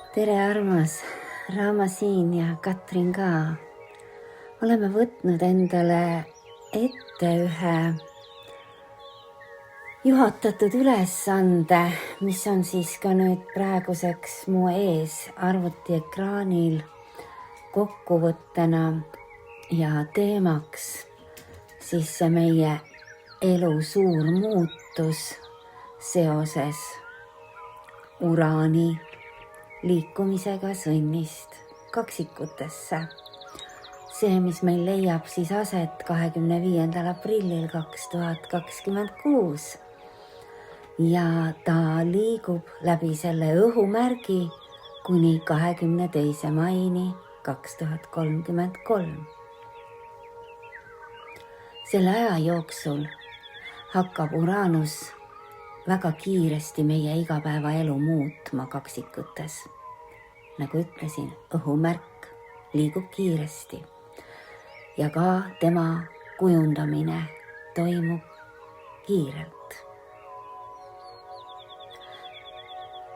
Tere, armas! Raama siin ja Katrin ka. Oleme võtnud endale ette ühe juhatatud ülesande, mis on siis ka nüüd praeguseks mu ees arvutiekraanil kokkuvõttena ja teemaks siis see meie elu suur muutus seoses Uraani liikumisega sõnnist kaksikutesse. See, mis meil leiab siis aset 25. aprillil 2026 ja ta liigub läbi selle õhumärgi kuni 22. maini 2033. Selle aja jooksul hakkab Uraanus väga kiiresti meie igapäevaelu muutma kaksikutes. Nagu ütlesin, õhumärk liigub kiiresti ja ka tema kujundamine toimub kiirelt.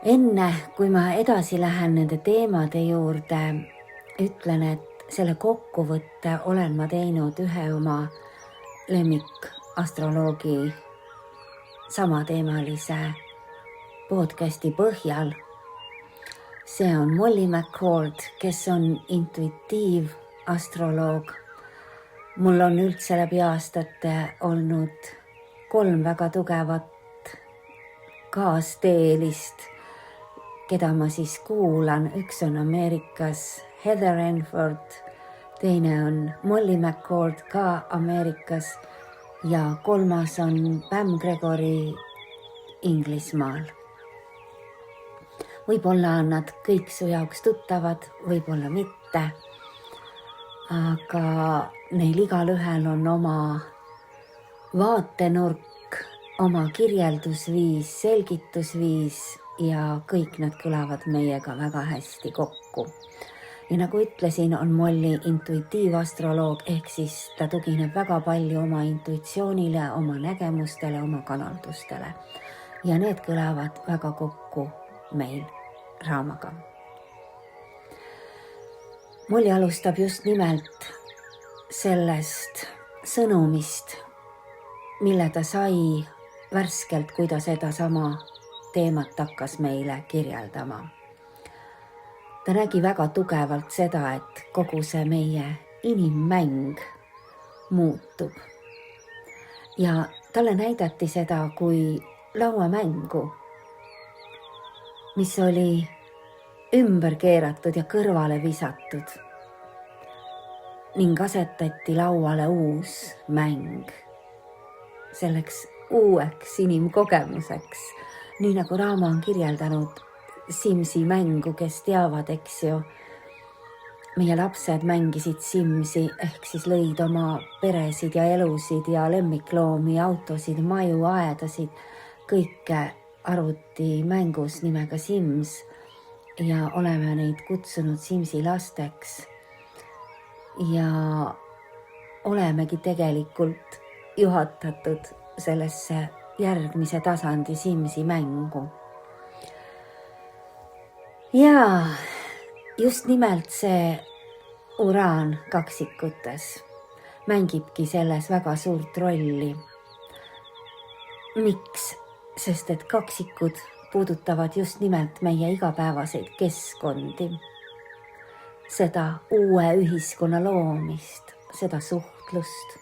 Enne, kui ma edasi lähen nende teemade juurde, ütlen, et selle kokkuvõtte olen ma teinud ühe oma lemmikastroloogi samateemalise podcasti põhjal. See on Molly McCord, kes on intuitiivastroloog. Mul on üldse läbi aastate olnud 3 väga tugevat kaasteelist, keda ma siis kuulan. Üks on Ameerikas Heather Enford, teine on Molly McCord ka Ameerikas ja 3. on Pam Gregory Inglismaal. Võib-olla on nad kõik su jaoks tuttavad, võib-olla mitte, aga neil igalühel on oma vaatenurk, oma kirjeldusviis, selgitusviis ja kõik nad kõlavad meiega väga hästi kokku. Ja nagu ütlesin, on Molly intuitiivastroloog, ehk siis ta tugineb väga palju oma intuitsioonile, oma nägemustele, oma kanaldustele. Ja need kõlavad väga kokku meil Raamaga. Molly alustab just nimelt sellest sõnumist, mille ta sai värskelt, kui ta sedasama teemat hakkas meile kirjeldama. Ta nägi väga tugevalt seda, et kogu see meie inimmäng muutub. Ja talle näidati seda kui lauamängu, mis oli ümber keeratud ja kõrvale visatud ning asetati lauale uus mäng. Selleks uueks inimkogemuseks, nii nagu Raama on kirjeldanud Simsi mängu, kes teavad, eks ju. Meie lapsed mängisid Simsi, ehk siis lõid oma peresid ja elusid ja lemmikloomi, autosid, maju, aedasid, kõike arvutimängus nimega Sims ja oleme neid kutsunud Simsi lasteks ja olemegi tegelikult juhatatud sellesse järgmise tasandi Simsi mängu. Ja just nimelt see Uraan kaksikutes mängibki selles väga suurt rolli. Miks? Sest et kaksikud puudutavad just nimelt meie igapäevaseid keskkondi. Seda uue ühiskonna loomist, seda suhtlust,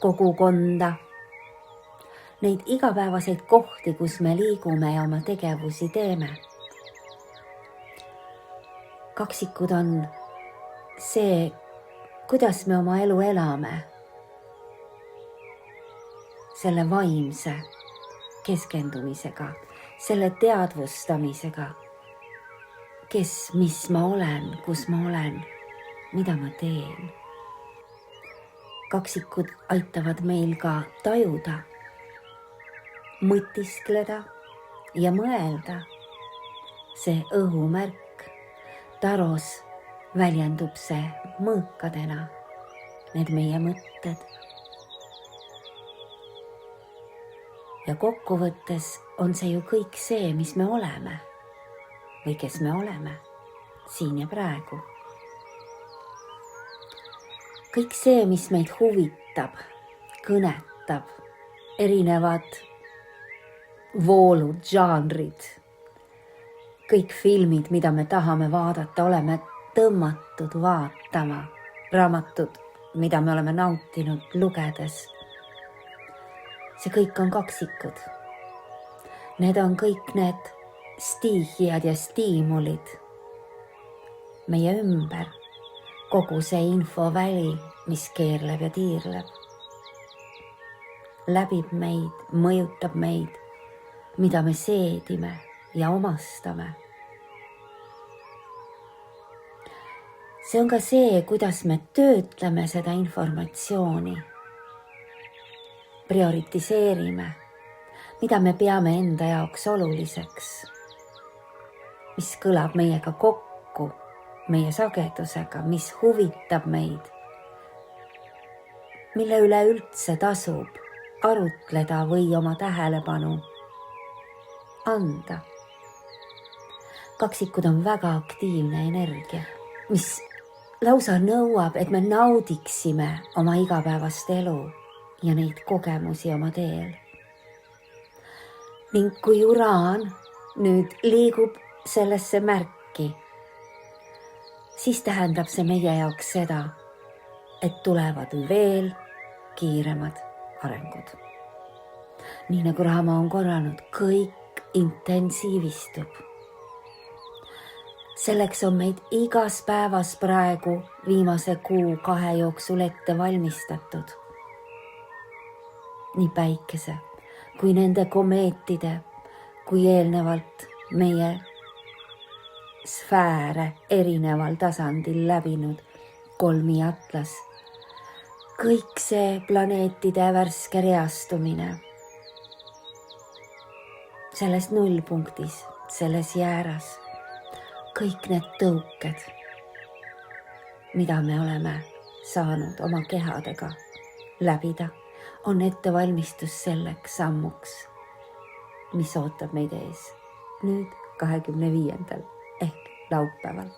kogukonda, neid igapäevaseid kohti, kus me liigume ja oma tegevusi teeme. Kaksikud on see, kuidas me oma elu elame, selle vaimse keskendumisega, selle teadvustamisega, mis ma olen, kus ma olen, mida ma teen. Kaksikud aitavad meil ka tajuda, mõtiskleda ja mõelda. See õhumärk, taros väljendub see mõõkadena, need meie mõtted. Ja kokkuvõttes on see ju kõik see, mis me oleme. või kes me oleme siin ja praegu. Kõik see, mis meid huvitab, kõnetab, erinevad voolud, žanrid, kõik filmid, mida me tahame vaadata, oleme tõmmatud vaatama, raamatud, mida me oleme nautinud lugedes. See kõik on kaksikud. Need on kõik need stiihijad ja stiimulid meie ümber, kogu see infoväli, mis keerleb ja tiirleb. Läbib meid, mõjutab meid, mida me seedime ja omastame. See on ka see, kuidas me töötleme seda informatsiooni, prioritiseerime, mida me peame enda jaoks oluliseks, mis kõlab meiega kokku, meie sagedusega, mis huvitab meid, mille üle üldse tasub arutleda või oma tähelepanu anda. Kaksikud on väga aktiivne energia, mis lausa nõuab, et me naudiksime oma igapäevast elu ja neid kogemusi oma teel. Ning kui uraan nüüd liigub sellesse märki, siis tähendab see meie jaoks seda, et tulevad veel kiiremad arengud. Nii nagu Raama on korranud, kõik intensiivistub. Selleks on meid igas päevas praegu viimase 1-2 jooksul ette valmistatud. Nii päikese kui nende komeetide, kui eelnevalt meie sfääre erineval tasandil läbinud kolmiatlas. Kõik see planeetide värske reastumine selles nullpunktis, selles jääras. Kõik need tõuked, mida me oleme saanud oma kehadega läbida, on ettevalmistus selleks sammuks, mis ootab meid ees nüüd 25. ehk laupäeval.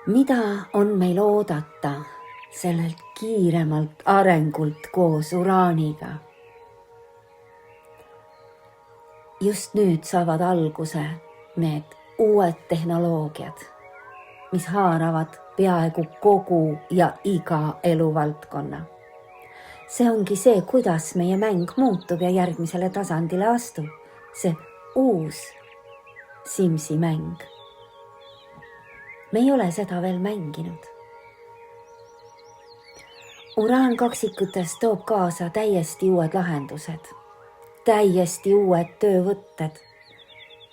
Mida on meil oodata sellelt kiiremalt arengult koos uraaniga? Just nüüd saavad alguse need uued tehnoloogiad, mis haaravad peaaegu kogu ja iga eluvaldkonna. See ongi see, kuidas meie mäng muutub ja järgmisele tasandile astub. See uus Simsi mäng. Me ei ole seda veel mänginud. Uraan kaksikutes toob kaasa täiesti uued lahendused. Täiesti uued töövõtted,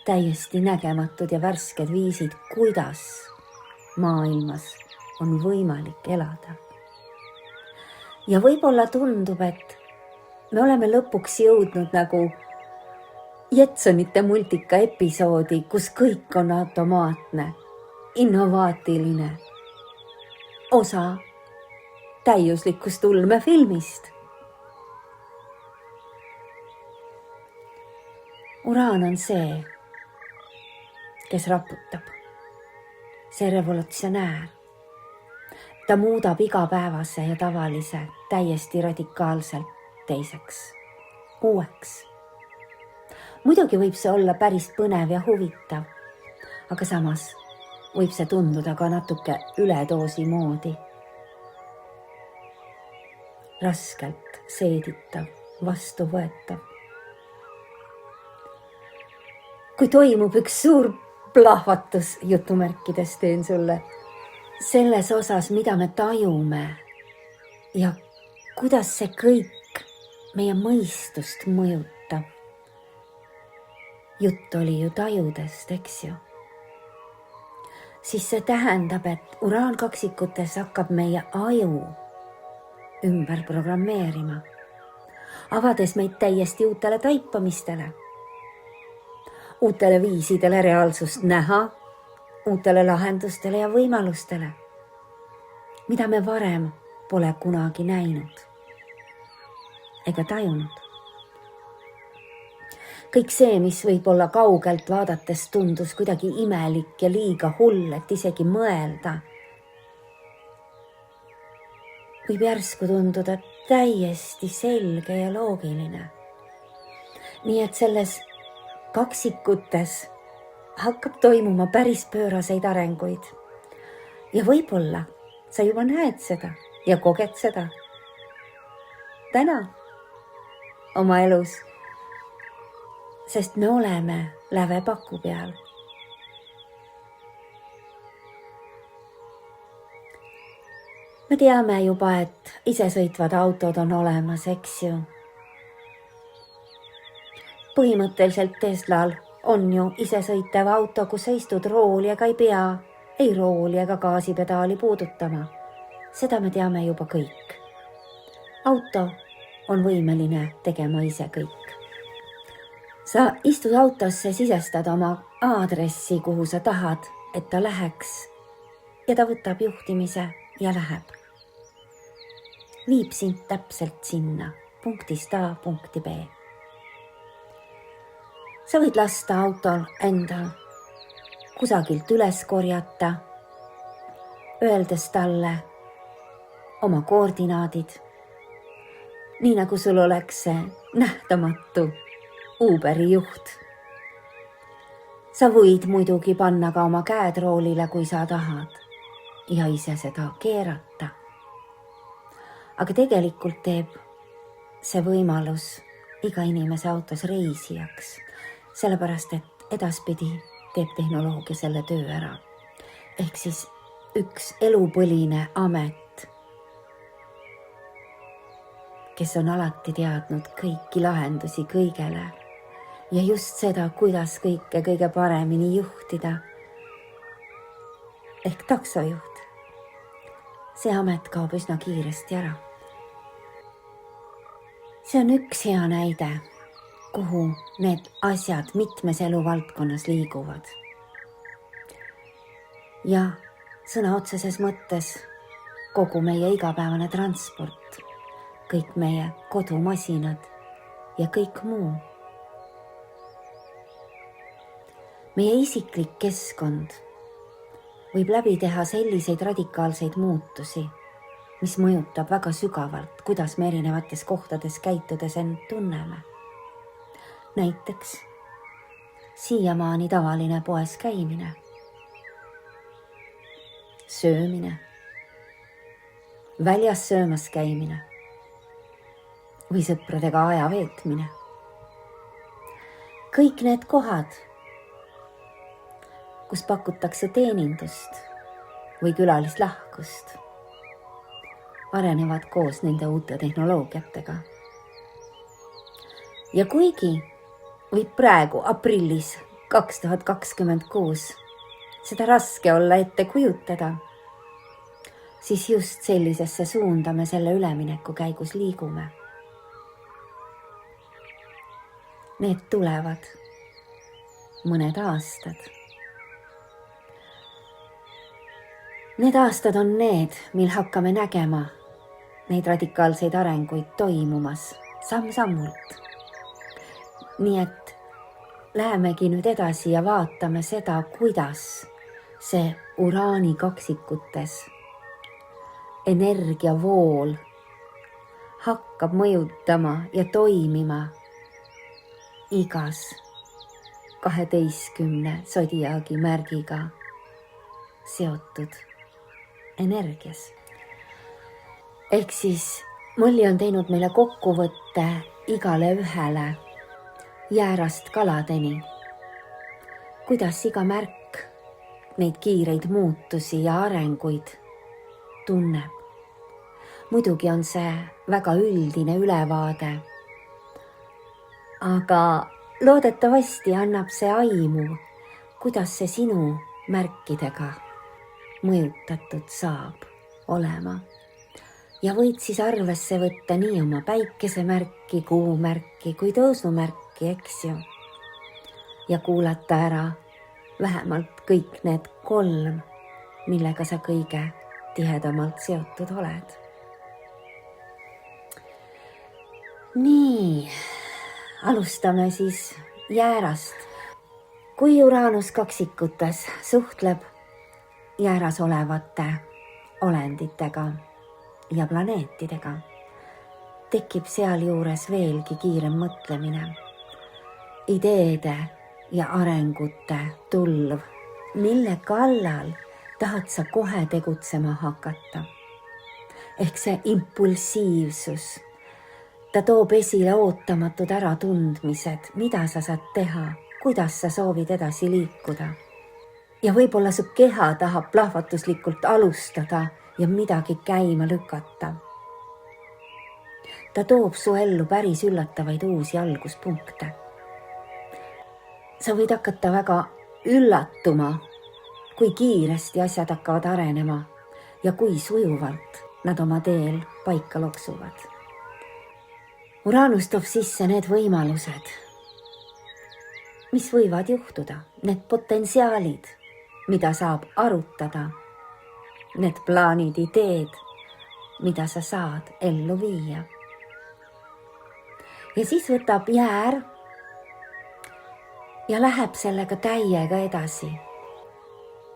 täiesti nägematud ja värsked viisid, kuidas maailmas on võimalik elada. Ja võib-olla tundub, et me oleme lõpuks jõudnud nagu Jetsonite multika episoodi, kus kõik on automaatne, innovaatiline, osa täiuslikust ulmefilmist. Uraan on see, kes raputab, see revolutsionäär. Ta muudab igapäevase ja tavalise täiesti radikaalselt teiseks, uueks. Muidugi võib see olla päris põnev ja huvitav, aga samas võib see tunduda ka natuke üledoosi moodi. Raskelt seeditav, vastuvõetav. Kui toimub üks suur plahvatus, jutumärkides teen sulle, selles osas, mida me tajume ja kuidas see kõik meie mõistust mõjutab. Jutt oli ju tajudest, eks ju. Siis see tähendab, et uraankaksikutes hakkab meie aju ümber programmeerima, avades meid täiesti uutele taipamistele, uutele viisidele reaalsust näha, uutele lahendustele ja võimalustele, mida me varem pole kunagi näinud ega tajunud. kõik see, mis võib-olla kaugelt vaadates tundus kuidagi imelik ja liiga hull, et isegi mõelda, võib järsku tunduda täiesti selge ja loogiline. Nii et selles kaksikutes hakkab toimuma päris pööraseid arenguid. Ja võib-olla sa juba näed seda ja koged seda täna oma elus, sest me oleme lävepaku peal. Me teame juba, et isesõitvad autod on olemas, eks ju. Põhimõtteliselt Teslal on ju isesõitev auto, kus sa istud rooli ega ei pea ei rooli ega gaasipedaali puudutama. Seda me teame juba kõik. Auto on võimeline tegema ise kõik. Sa istud autosse, sisestad oma aadressi, kuhu sa tahad, et ta läheks, ja ta võtab juhtimise ja läheb. Viib sind täpselt sinna, punktist A punkti B. Sa võid lasta autol endal kusagilt üles korjata, öeldes talle oma koordinaadid, nii nagu sul oleks see nähtamatu Uberi juht. Sa võid muidugi panna ka oma käed roolile, kui sa tahad, ja ise seda keerata. Aga tegelikult teeb see võimalus iga inimese autos reisijaks, sellepärast et edaspidi teeb tehnoloogia selle töö ära. Ehk siis üks elupõline amet, kes on alati teadnud kõiki lahendusi kõigele ja just seda, kuidas kõike kõige paremini juhtida. Ehk taksojuht. See amet kaob üsna kiiresti ära. See on üks hea näide, kuhu need asjad mitmes eluvaldkonnas liiguvad. Ja sõna otseses mõttes kogu meie igapäevane transport, kõik meie kodumasinad ja kõik muu. Meie isiklik keskkond võib läbi teha selliseid radikaalseid muutusi, mis mõjutab väga sügavalt, kuidas me erinevates kohtades käitudes end tunneme. Näiteks siiamaani tavaline poes käimine, söömine, väljas söömas käimine või sõpradega aja veetmine. Kõik need kohad, kus pakutakse teenindust või külalislahkust, arenevad koos nende uute tehnoloogiatega. Ja kuigi võib praegu aprillis 2026 seda raske olla ette kujutada, siis just sellisesse suunda me selle ülemineku käigus liigume. Need tulevad mõned aastad. Need aastad on need, mil hakkame nägema neid radikaalseid arenguid toimumas samm-sammult. Nii et lähemegi nüüd edasi ja vaatame seda, kuidas see uraani kaksikutes energiavool hakkab mõjutama ja toimima igas 12 sodiaagi märgiga seotud energias. Ehk siis Molli on teinud meile kokkuvõtte igale ühele jäärast kaladeni, kuidas iga märk neid kiireid muutusi ja arenguid tunneb. Muidugi on see väga üldine ülevaade, aga loodetavasti annab see aimu, kuidas see sinu märkidega mõjutatud saab olema. Ja võid siis arvesse võtta nii oma päikesemärki, kuumärki kui tõusumärki, eks ju. Ja kuulata ära vähemalt kõik need 3, millega sa kõige tihedamalt seotud oled. Nii, alustame siis jäärast. Kui Uranus kaksikutes suhtleb jääras olevate olenditega ja planeetidega, tekib sealjuures veelgi kiirem mõtlemine, ideede ja arengute tulv, mille kallal tahad sa kohe tegutsema hakata. Ehk see impulsiivsus, ta toob esile ootamatud äratundmised, mida sa saad teha, kuidas sa soovid edasi liikuda. Ja võib-olla su keha tahab plahvatuslikult alustada ja midagi käima lükata. Ta toob su ellu päris üllatavaid uusi alguspunkte. Sa võid hakata väga üllatuma, kui kiiresti asjad hakkavad arenema ja kui sujuvalt nad oma teel paika loksuvad. Uranus toob sisse need võimalused, mis võivad juhtuda, need potentsiaalid, mida saab arutada, need plaanid, ideed, mida sa saad ellu viia. Ja siis võtab jäär ja läheb sellega täiega edasi.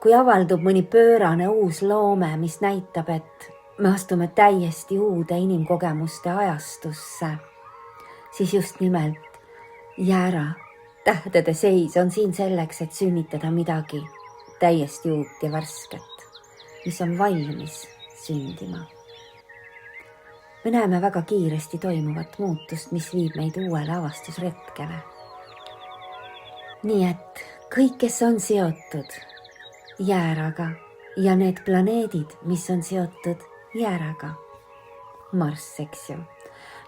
Kui avaldub mõni pöörane uus loome, mis näitab, et me astume täiesti uude inimkogemuste ajastusse, siis just nimelt jäära tähtede seis on siin selleks, et sünnitada midagi täiesti uut ja värsket, mis on valmis sündima. Me näeme väga kiiresti toimuvat muutust, mis viib meid uuele avastusretkele. Nii et kõik, kes on seotud jääraga ja need planeedid, mis on seotud jääraga, Marss, eks ju,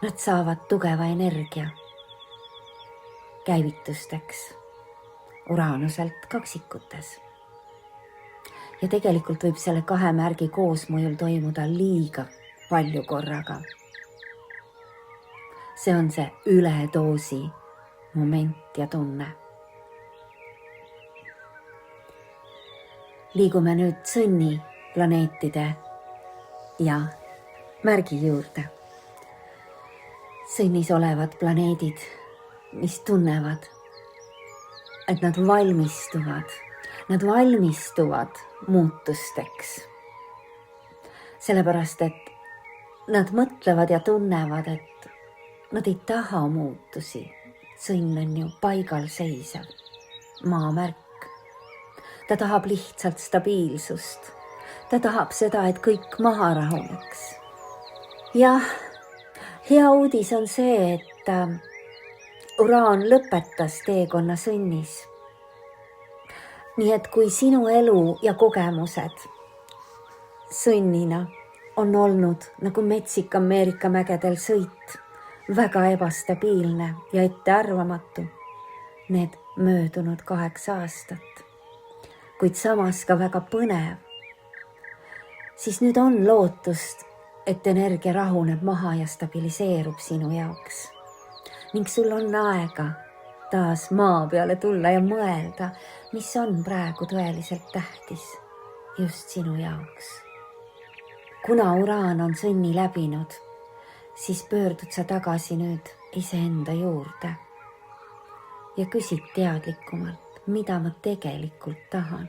nad saavad tugeva energia käivitusteks Uranuselt kaksikutes. Ja tegelikult võib selle kahe märgi koosmõjul toimuda liiga palju korraga. See on see üledoosi moment ja tunne. Liigume nüüd Sõnni planeetide ja märgi juurde. Sõnnis olevad planeedid, mis tunnevad, et nad valmistuvad muutusteks. Sellepärast, et nad mõtlevad ja tunnevad, et nad ei taha muutusi. Sõnn on ju paigal seisev maamärk. Ta tahab lihtsalt stabiilsust. Ta tahab seda, et kõik maha rahuneks. Ja hea uudis on see, et Uraan lõpetas teekonna Sõnnis. Nii et kui sinu elu ja kogemused Sõnnina on olnud nagu metsik Ameerika mägedel sõit, väga ebastabiilne ja ettearvamatu, need möödunud 8 aastat, kuid samas ka väga põnev, siis nüüd on lootust, et energia rahuneb maha ja stabiliseerub sinu jaoks. Ning sul on aega taas maa peale tulla ja mõelda, mis on praegu tõeliselt tähtis just sinu jaoks. Kuna Uraan on Sõnni läbinud, siis pöördud sa tagasi nüüd iseenda juurde ja küsid teadlikumalt, mida ma tegelikult tahan.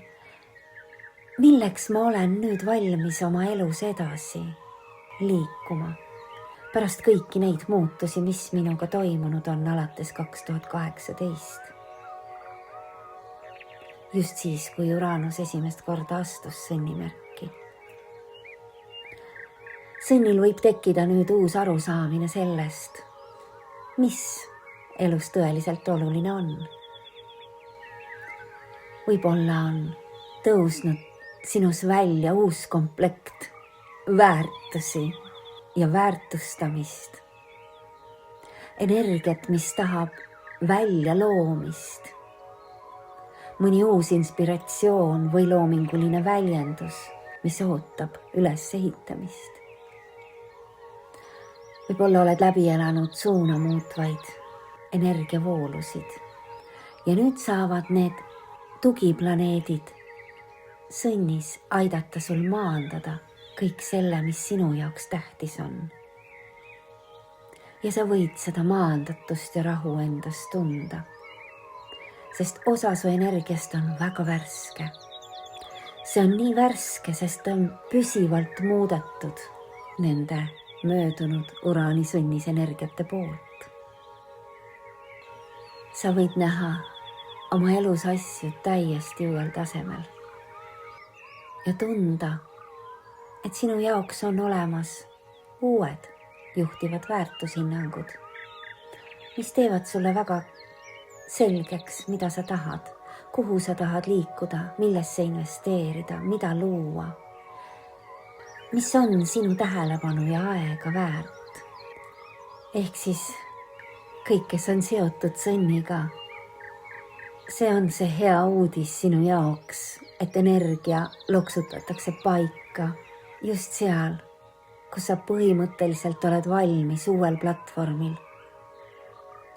Milleks ma olen nüüd valmis oma elus edasi liikuma pärast kõiki neid muutusi, mis minuga toimunud on alates 2018. Just siis, kui Uranus esimest korda astus Sõnni märki. Sõnnil võib tekkida nüüd uus arusaamine sellest, mis elus tõeliselt oluline on. Võib-olla on tõusnud sinus välja uus komplekt väärtusi ja väärtustamist. Energiat, mis tahab välja loomist. Mõni uus inspiratsioon või loominguline väljendus, mis ootab üles ehitamist. Võib-olla oled läbi elanud suuna muutvaid energiavoolusid ja nüüd saavad need tugiplaneedid Sõnnis aidata sul maandada kõik selle, mis sinu jaoks tähtis on. Ja sa võid seda maandatust ja rahu endas tunda. sest osa su energiast on väga värske. See on nii värske, sest ta on püsivalt muudetud nende möödunud Uraani sunnisenergiate poolt. Sa võid näha oma elus asju täiesti uuel tasemel ja tunda, et sinu jaoks on olemas uued juhtivad väärtushinnangud, mis teevad sulle väga selgeks, mida sa tahad, kuhu sa tahad liikuda, millesse investeerida, mida luua, mis on sinu tähelepanu ja aega väärt. Ehk siis kõik, kes on seotud sõnniga, see on see hea uudis sinu jaoks, et energia loksutatakse paika just seal, kus sa põhimõtteliselt oled valmis uuel platvormil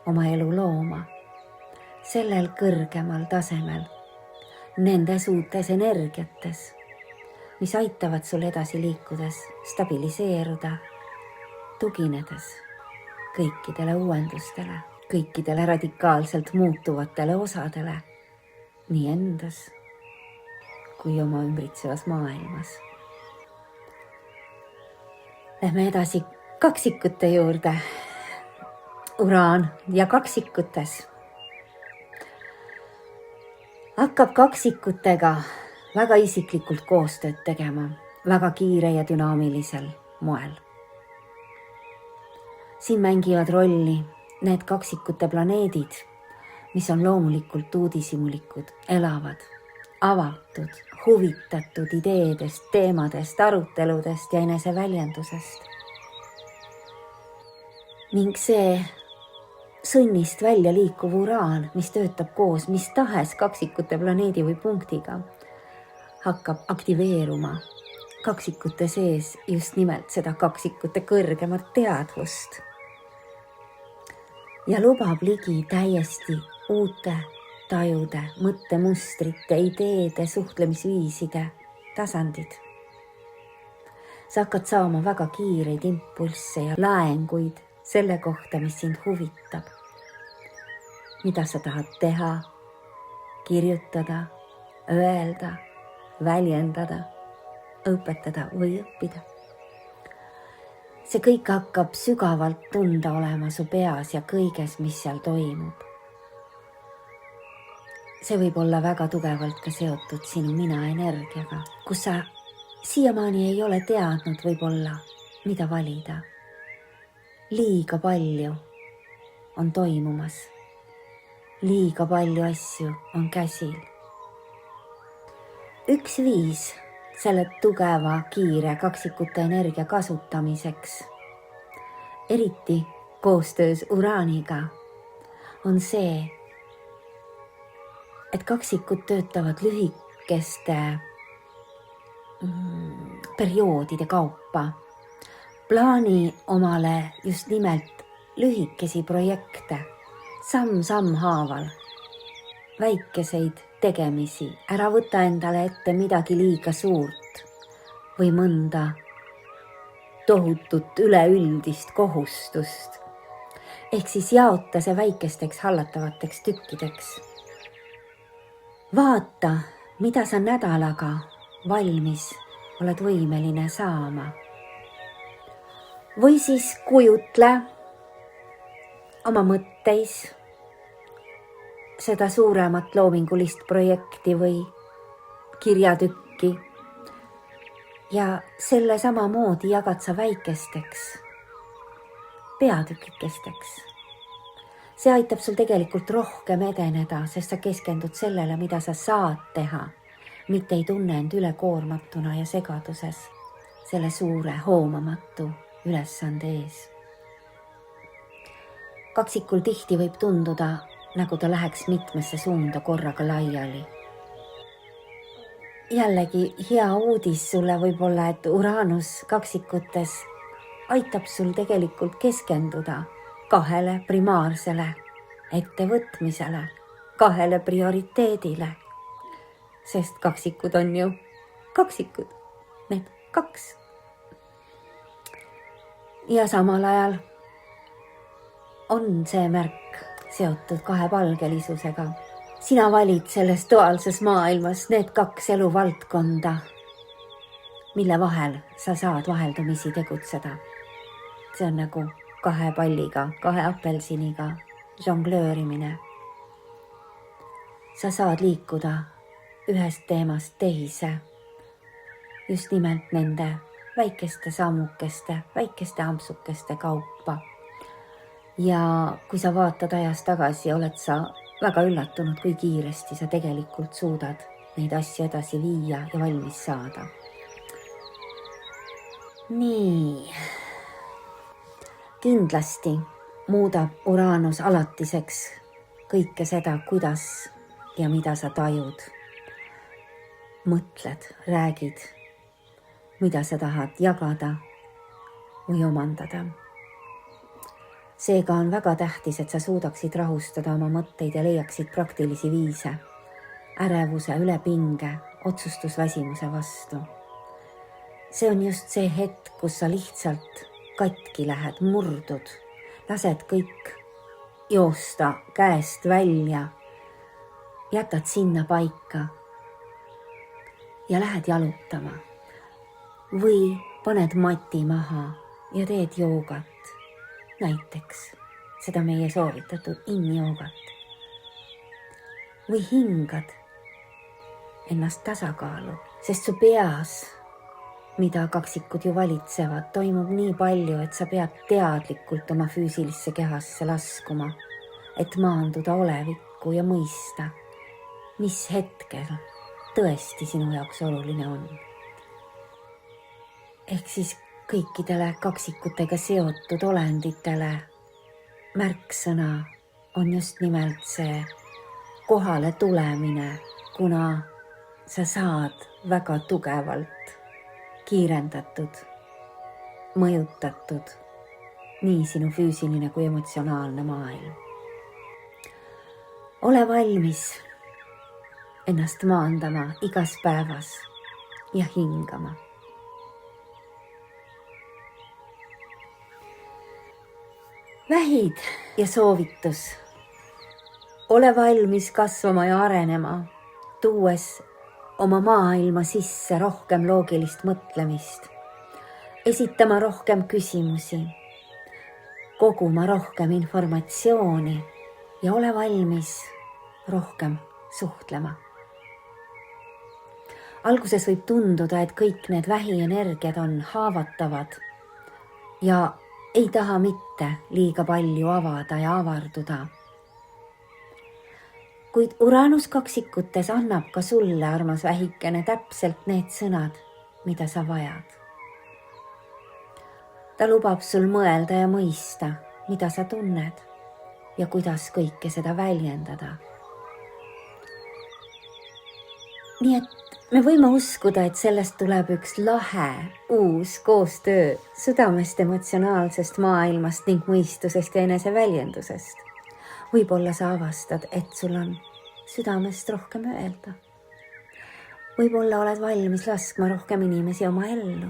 oma elu looma, sellel kõrgemal tasemel, nendes uutes energiates, mis aitavad sul edasi liikudes stabiliseeruda, tuginedes kõikidele uuendustele, kõikidele radikaalselt muutuvatele osadele, nii endas kui oma ümbritsevas maailmas. Lähme edasi kaksikute juurde. Uraan ja kaksikutes hakkab kaksikutega väga isiklikult koostööd tegema, väga kiire ja dünaamilisel moel. Siin mängivad rolli need kaksikute planeedid, mis on loomulikult uudishimulikud, elavad, avatud, huvitatud ideedest, teemadest, aruteludest ja eneseväljendusest. Ning see sunnist välja liikuv Uraan, mis töötab koos mis tahes kaksikute planeedi või punktiga, hakkab aktiveeruma kaksikute sees just nimelt seda kaksikute kõrgemat teadvust ja lubab ligi täiesti uute tajude, mõttemustrite, ideede, suhtlemisviiside tasandid. Sa hakkad saama väga kiireid impulsse ja laenguid selle kohta, mis sind huvitab, mida sa tahad teha, kirjutada, öelda, väljendada, õpetada või õppida. See kõik hakkab sügavalt tunda olema su peas ja kõiges, mis seal toimub. See võib olla väga tugevalt ka seotud sinu mina energiaga, kus sa siiamaani ei ole teadnud võib-olla, mida valida. Liiga palju on toimumas. Liiga palju asju on käsil. Üks viis selle tugeva, kiire kaksikute energia kasutamiseks, eriti koostöös Uraaniga, on see, et kaksikud töötavad lühikeste perioodide kaupa. Plaani omale just nimelt lühikesi projekte, samm haaval, väikeseid tegemisi, ära võta endale ette midagi liiga suurt või mõnda tohutut üleüldist kohustust. Ehk siis jaota see väikesteks hallatavateks tükkideks. Vaata, mida sa nädalaga valmis oled võimeline saama. Või siis kujutle oma mõtteis seda suuremat loomingulist projekti või kirjatükki ja selle samamoodi jagad sa väikesteks peatükikesteks. See aitab sul tegelikult rohkem edeneda, sest sa keskendud sellele, mida sa saad teha, mitte ei tunne end ülekoormatuna ja segaduses selle suure hoomamatu ülesande ees. Kaksikul tihti võib tunduda, nagu ta läheks mitmesse suunda korraga laiali. Jällegi hea uudis sulle võib olla, et Uranus kaksikutes aitab sul tegelikult keskenduda 2 primaarsele ettevõtmisele, 2 prioriteedile, sest kaksikud on ju kaksikud, need 2. Ja samal ajal on see märk seotud 2 palgelisusega, Sina valid selles duaalses maailmas need 2 eluvaldkonda, mille vahel sa saad vaheldumisi tegutseda. See on nagu 2 palliga, 2 apelsiniga žonglöörimine. Sa saad liikuda ühest teemast teise, just nimelt nende väikeste sammukeste, väikeste ampsukeste kaupa. Ja kui sa vaatad ajas tagasi, oled sa väga üllatunud, kui kiiresti sa tegelikult suudad neid asju edasi viia ja valmis saada. Nii. Kindlasti muudab Uranus alatiseks kõike seda, kuidas ja mida sa tajud. Mõtled, räägid, mida sa tahad jagada või omandada. Seega on väga tähtis, et sa suudaksid rahustada oma mõtteid ja leiaksid praktilisi viise, ärevuse, üle pinge, otsustusväsimuse vastu. See on just see hetk, kus sa lihtsalt katki lähed, murdud, lased kõik joosta käest välja, jätad sinna paika ja lähed jalutama või paned mati maha ja teed joogat. Näiteks seda meie soovitatud in-joogat. Või hingad ennast tasakaalu, sest su peas, mida kaksikud ju valitsevad, toimub nii palju, et sa pead teadlikult oma füüsilisse kehasse laskuma, et maanduda olevikku ja mõista, mis hetkel tõesti sinu jaoks oluline on. Ehk siis kõikidele kaksikutega seotud olenditele märksõna on just nimelt see kohale tulemine, kuna sa saad väga tugevalt kiirendatud, mõjutatud nii sinu füüsiline kui emotsionaalne maailm. Ole valmis ennast maandama igas päevas ja hingama. Vähid ja soovitus. Ole valmis kasvama ja arenema, tuues oma maailma sisse rohkem loogilist mõtlemist, esitama rohkem küsimusi, koguma rohkem informatsiooni ja ole valmis rohkem suhtlema. Alguses võib tunduda, et kõik need vähienergiad on haavatavad ja ei taha mitte liiga palju avada ja avarduda. Kuid Uranus kaksikutes annab ka sulle, armas vähikene, täpselt need sõnad, mida sa vajad. Ta lubab sul mõelda ja mõista, mida sa tunned ja kuidas kõike seda väljendada. Nii et me võime uskuda, et sellest tuleb üks lahe, uus koostöö südamest, emotsionaalsest maailmast ning mõistusest ja eneseväljendusest. Võib-olla sa avastad, et sul on südamest rohkem öelda. Võib-olla oled valmis laskma rohkem inimesi oma ellu.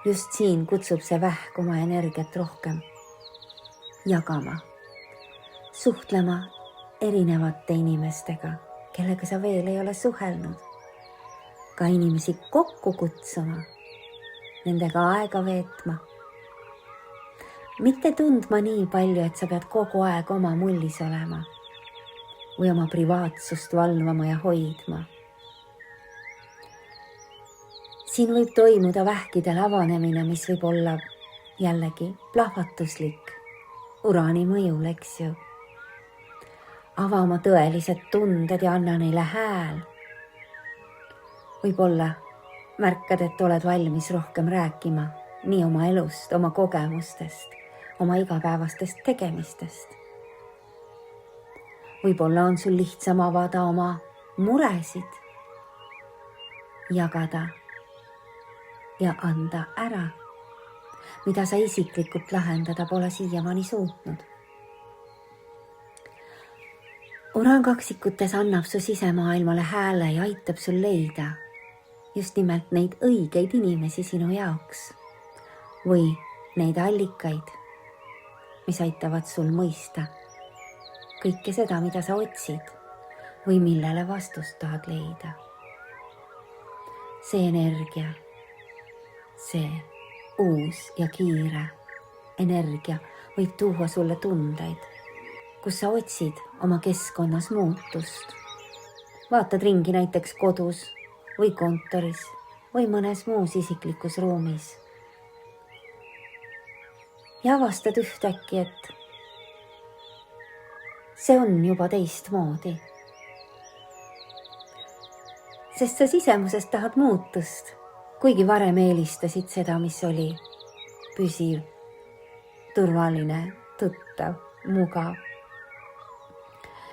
Just siin kutsub see vähk oma energiat rohkem jagama, suhtlema erinevate inimestega, kellega sa veel ei ole suhelnud, ka inimesi kokku kutsuma, nendega aega veetma. Mitte tundma nii palju, et sa pead kogu aeg oma mullis olema või oma privaatsust valvama ja hoidma. Siin võib toimuda vähkidel avanemine, mis võib olla jällegi plahvatuslik uraani mõjul, eks ju. Ava oma tõelised tunded ja anna neile hääl. Võib-olla märkad, et oled valmis rohkem rääkima nii oma elust, oma kogemustest, oma igapäevastest tegemistest. Võib-olla on sul lihtsam avada oma muresid, jagada ja anda ära, mida sa isiklikult lahendada pole siiamaani suutnud. Uraan kaksikutes annab su sisemaailmale hääle ja aitab sul leida just nimelt neid õigeid inimesi sinu jaoks või neid allikaid, mis aitavad sul mõista kõike seda, mida sa otsid või millele vastust tahad leida. See energia, see uus ja kiire energia võib tuua sulle tundeid, kus sa otsid oma keskkonnas muutust. Vaatad ringi näiteks kodus või kontoris või mõnes muus isiklikus ruumis. Ja avastad ühtäkki, et see on juba teistmoodi. Sest sa sisemusest tahad muutust, kuigi varem eelistasid seda, mis oli püsiv, turvaline, tuttav, mugav.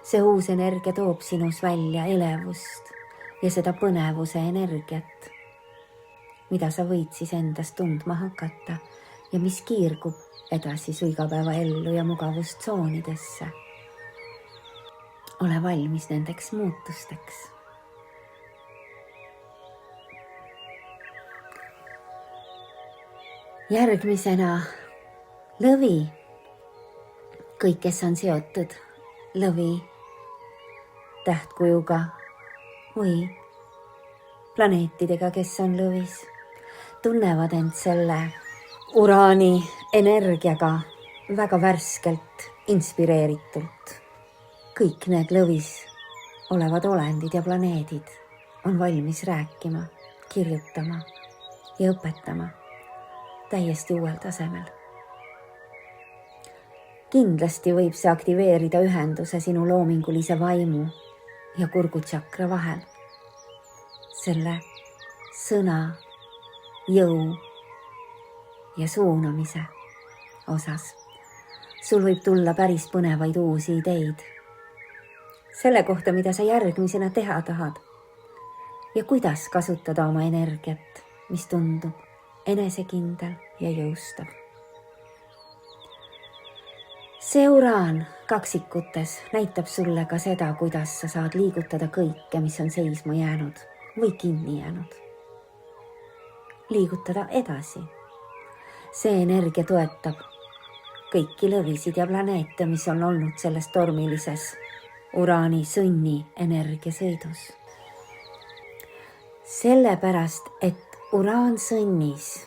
See uus energia toob sinus välja elevust ja seda põnevuse energiat, mida sa võid siis endast tundma hakata ja mis kiirgub edasi su igapäevaellu ja mugavustsoonidesse. Ole valmis nendeks muutusteks. Järgmisena lõvi. Kõik, kes on seotud lõvi tähtkujuga või planeetidega, kes on lõvis, tunnevad end selle uraani energiaga väga värskelt, inspireeritult. Kõik need lõvis olevad olendid ja planeedid on valmis rääkima, kirjutama ja õpetama täiesti uuel tasemel. Kindlasti võib see aktiveerida ühenduse sinu loomingulise vaimu ja kurgutsakra vahel. Selle sõna, jõu ja suunamise osas. Sul võib tulla päris põnevaid uusi ideid selle kohta, mida sa järgmisena teha tahad ja kuidas kasutada oma energiat, mis tundub enesekindel ja jõustav. See uraan kaksikutes näitab sulle ka seda, kuidas sa saad liigutada kõike, mis on seisma jäänud või kinni jäänud. Liigutada edasi. See energia toetab kõiki lõvisid ja planeete, mis on olnud selles tormilises uraani sõnni energiasõidus. Sellepärast, et uraan sõnnis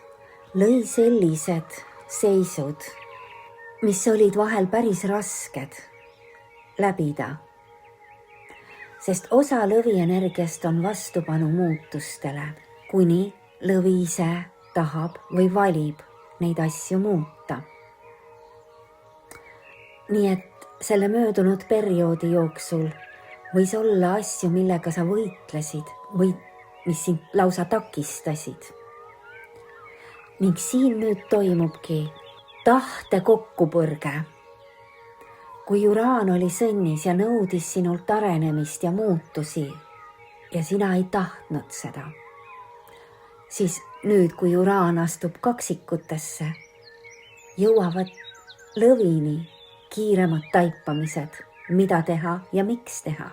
lõi sellised seisud, mis olid vahel päris rasked läbida, sest osa lõvi energiast on vastupanu muutustele, kuni lõvi ise tahab või valib neid asju muuta. Nii et selle möödunud perioodi jooksul võis olla asju, millega sa võitlesid või mis sind lausa takistasid. Ning siin nüüd toimubki tahte kokkupõrge. Kui uraan oli sõnnis ja nõudis sinult arenemist ja muutusi ja sina ei tahtnud seda, siis nüüd, kui uraan astub kaksikutesse, jõuavad lõvini kiiremad taipamised, mida teha ja miks teha.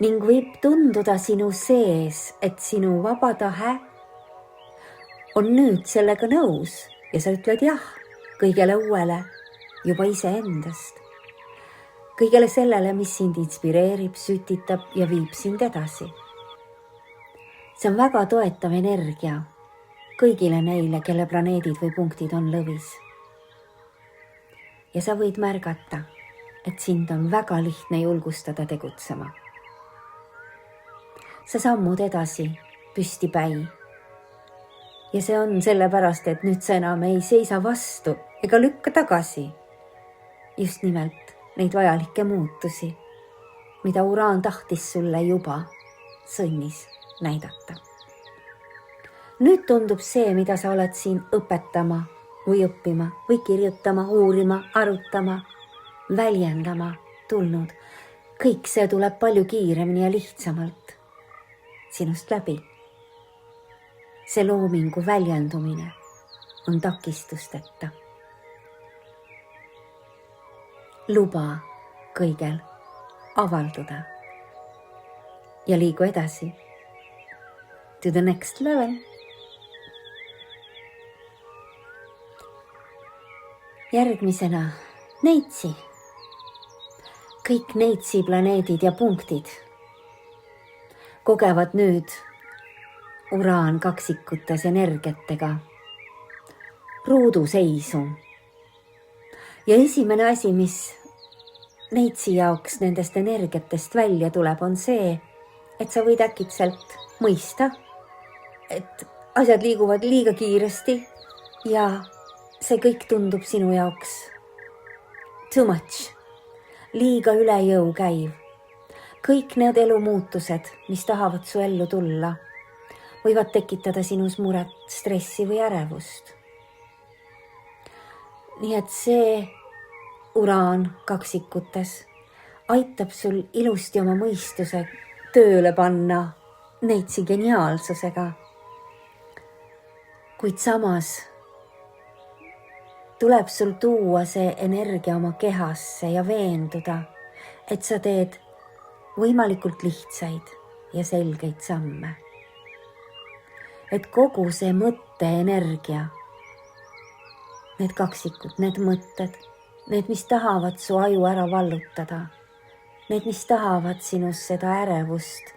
Ning võib tunduda sinu sees, et sinu vaba tahe on nüüd sellega nõus ja sa ütled jah kõigele uuele juba iseendast. Kõigele sellele, mis sind inspireerib, sütitab ja viib sind edasi. See on väga toetav energia kõigile neile, kelle planeedid või punktid on lõvis. Ja sa võid märgata, et sind on väga lihtne julgustada tegutsema. Sa sammud edasi püstipäi. Ja see on sellepärast, et nüüd sa enam ei seisa vastu ega lükka tagasi. Just nimelt neid vajalikke muutusi, mida uraan tahtis sulle juba sõnnis näidata. Nüüd tundub see, mida sa oled siin õpetama või õppima või kirjutama, uurima, arutama, väljendama tulnud. Kõik see tuleb palju kiiremini ja lihtsamalt sinust läbi. See loomingu väljendumine on takistusteta. Luba kõigel avalduda ja liigu edasi. To the next level. Järgmisena Neitsi. kõik Neitsi planeedid ja punktid kogevad nüüd uraan kaksikutes energiatega ruuduseisu. Ja esimene asi, mis Neitsi jaoks nendest energiatest välja tuleb, on see, et sa võid äkitselt mõista, et asjad liiguvad liiga kiiresti ja see kõik tundub sinu jaoks too much, liiga üle jõu käiv. Kõik need elumuutused, mis tahavad su ellu tulla, võivad tekitada sinus muret, stressi või ärevust. Nii et see uraan kaksikutes aitab sul ilusti oma mõistuse tööle panna Neitsi geniaalsusega. Kuid samas tuleb sul tuua see energia oma kehasse ja veenduda, et sa teed võimalikult lihtsaid ja selgeid samme. Et kogu see mõtteenergia, need kaksikud, need mõtted, need, mis tahavad su aju ära vallutada, need, mis tahavad sinus seda ärevust,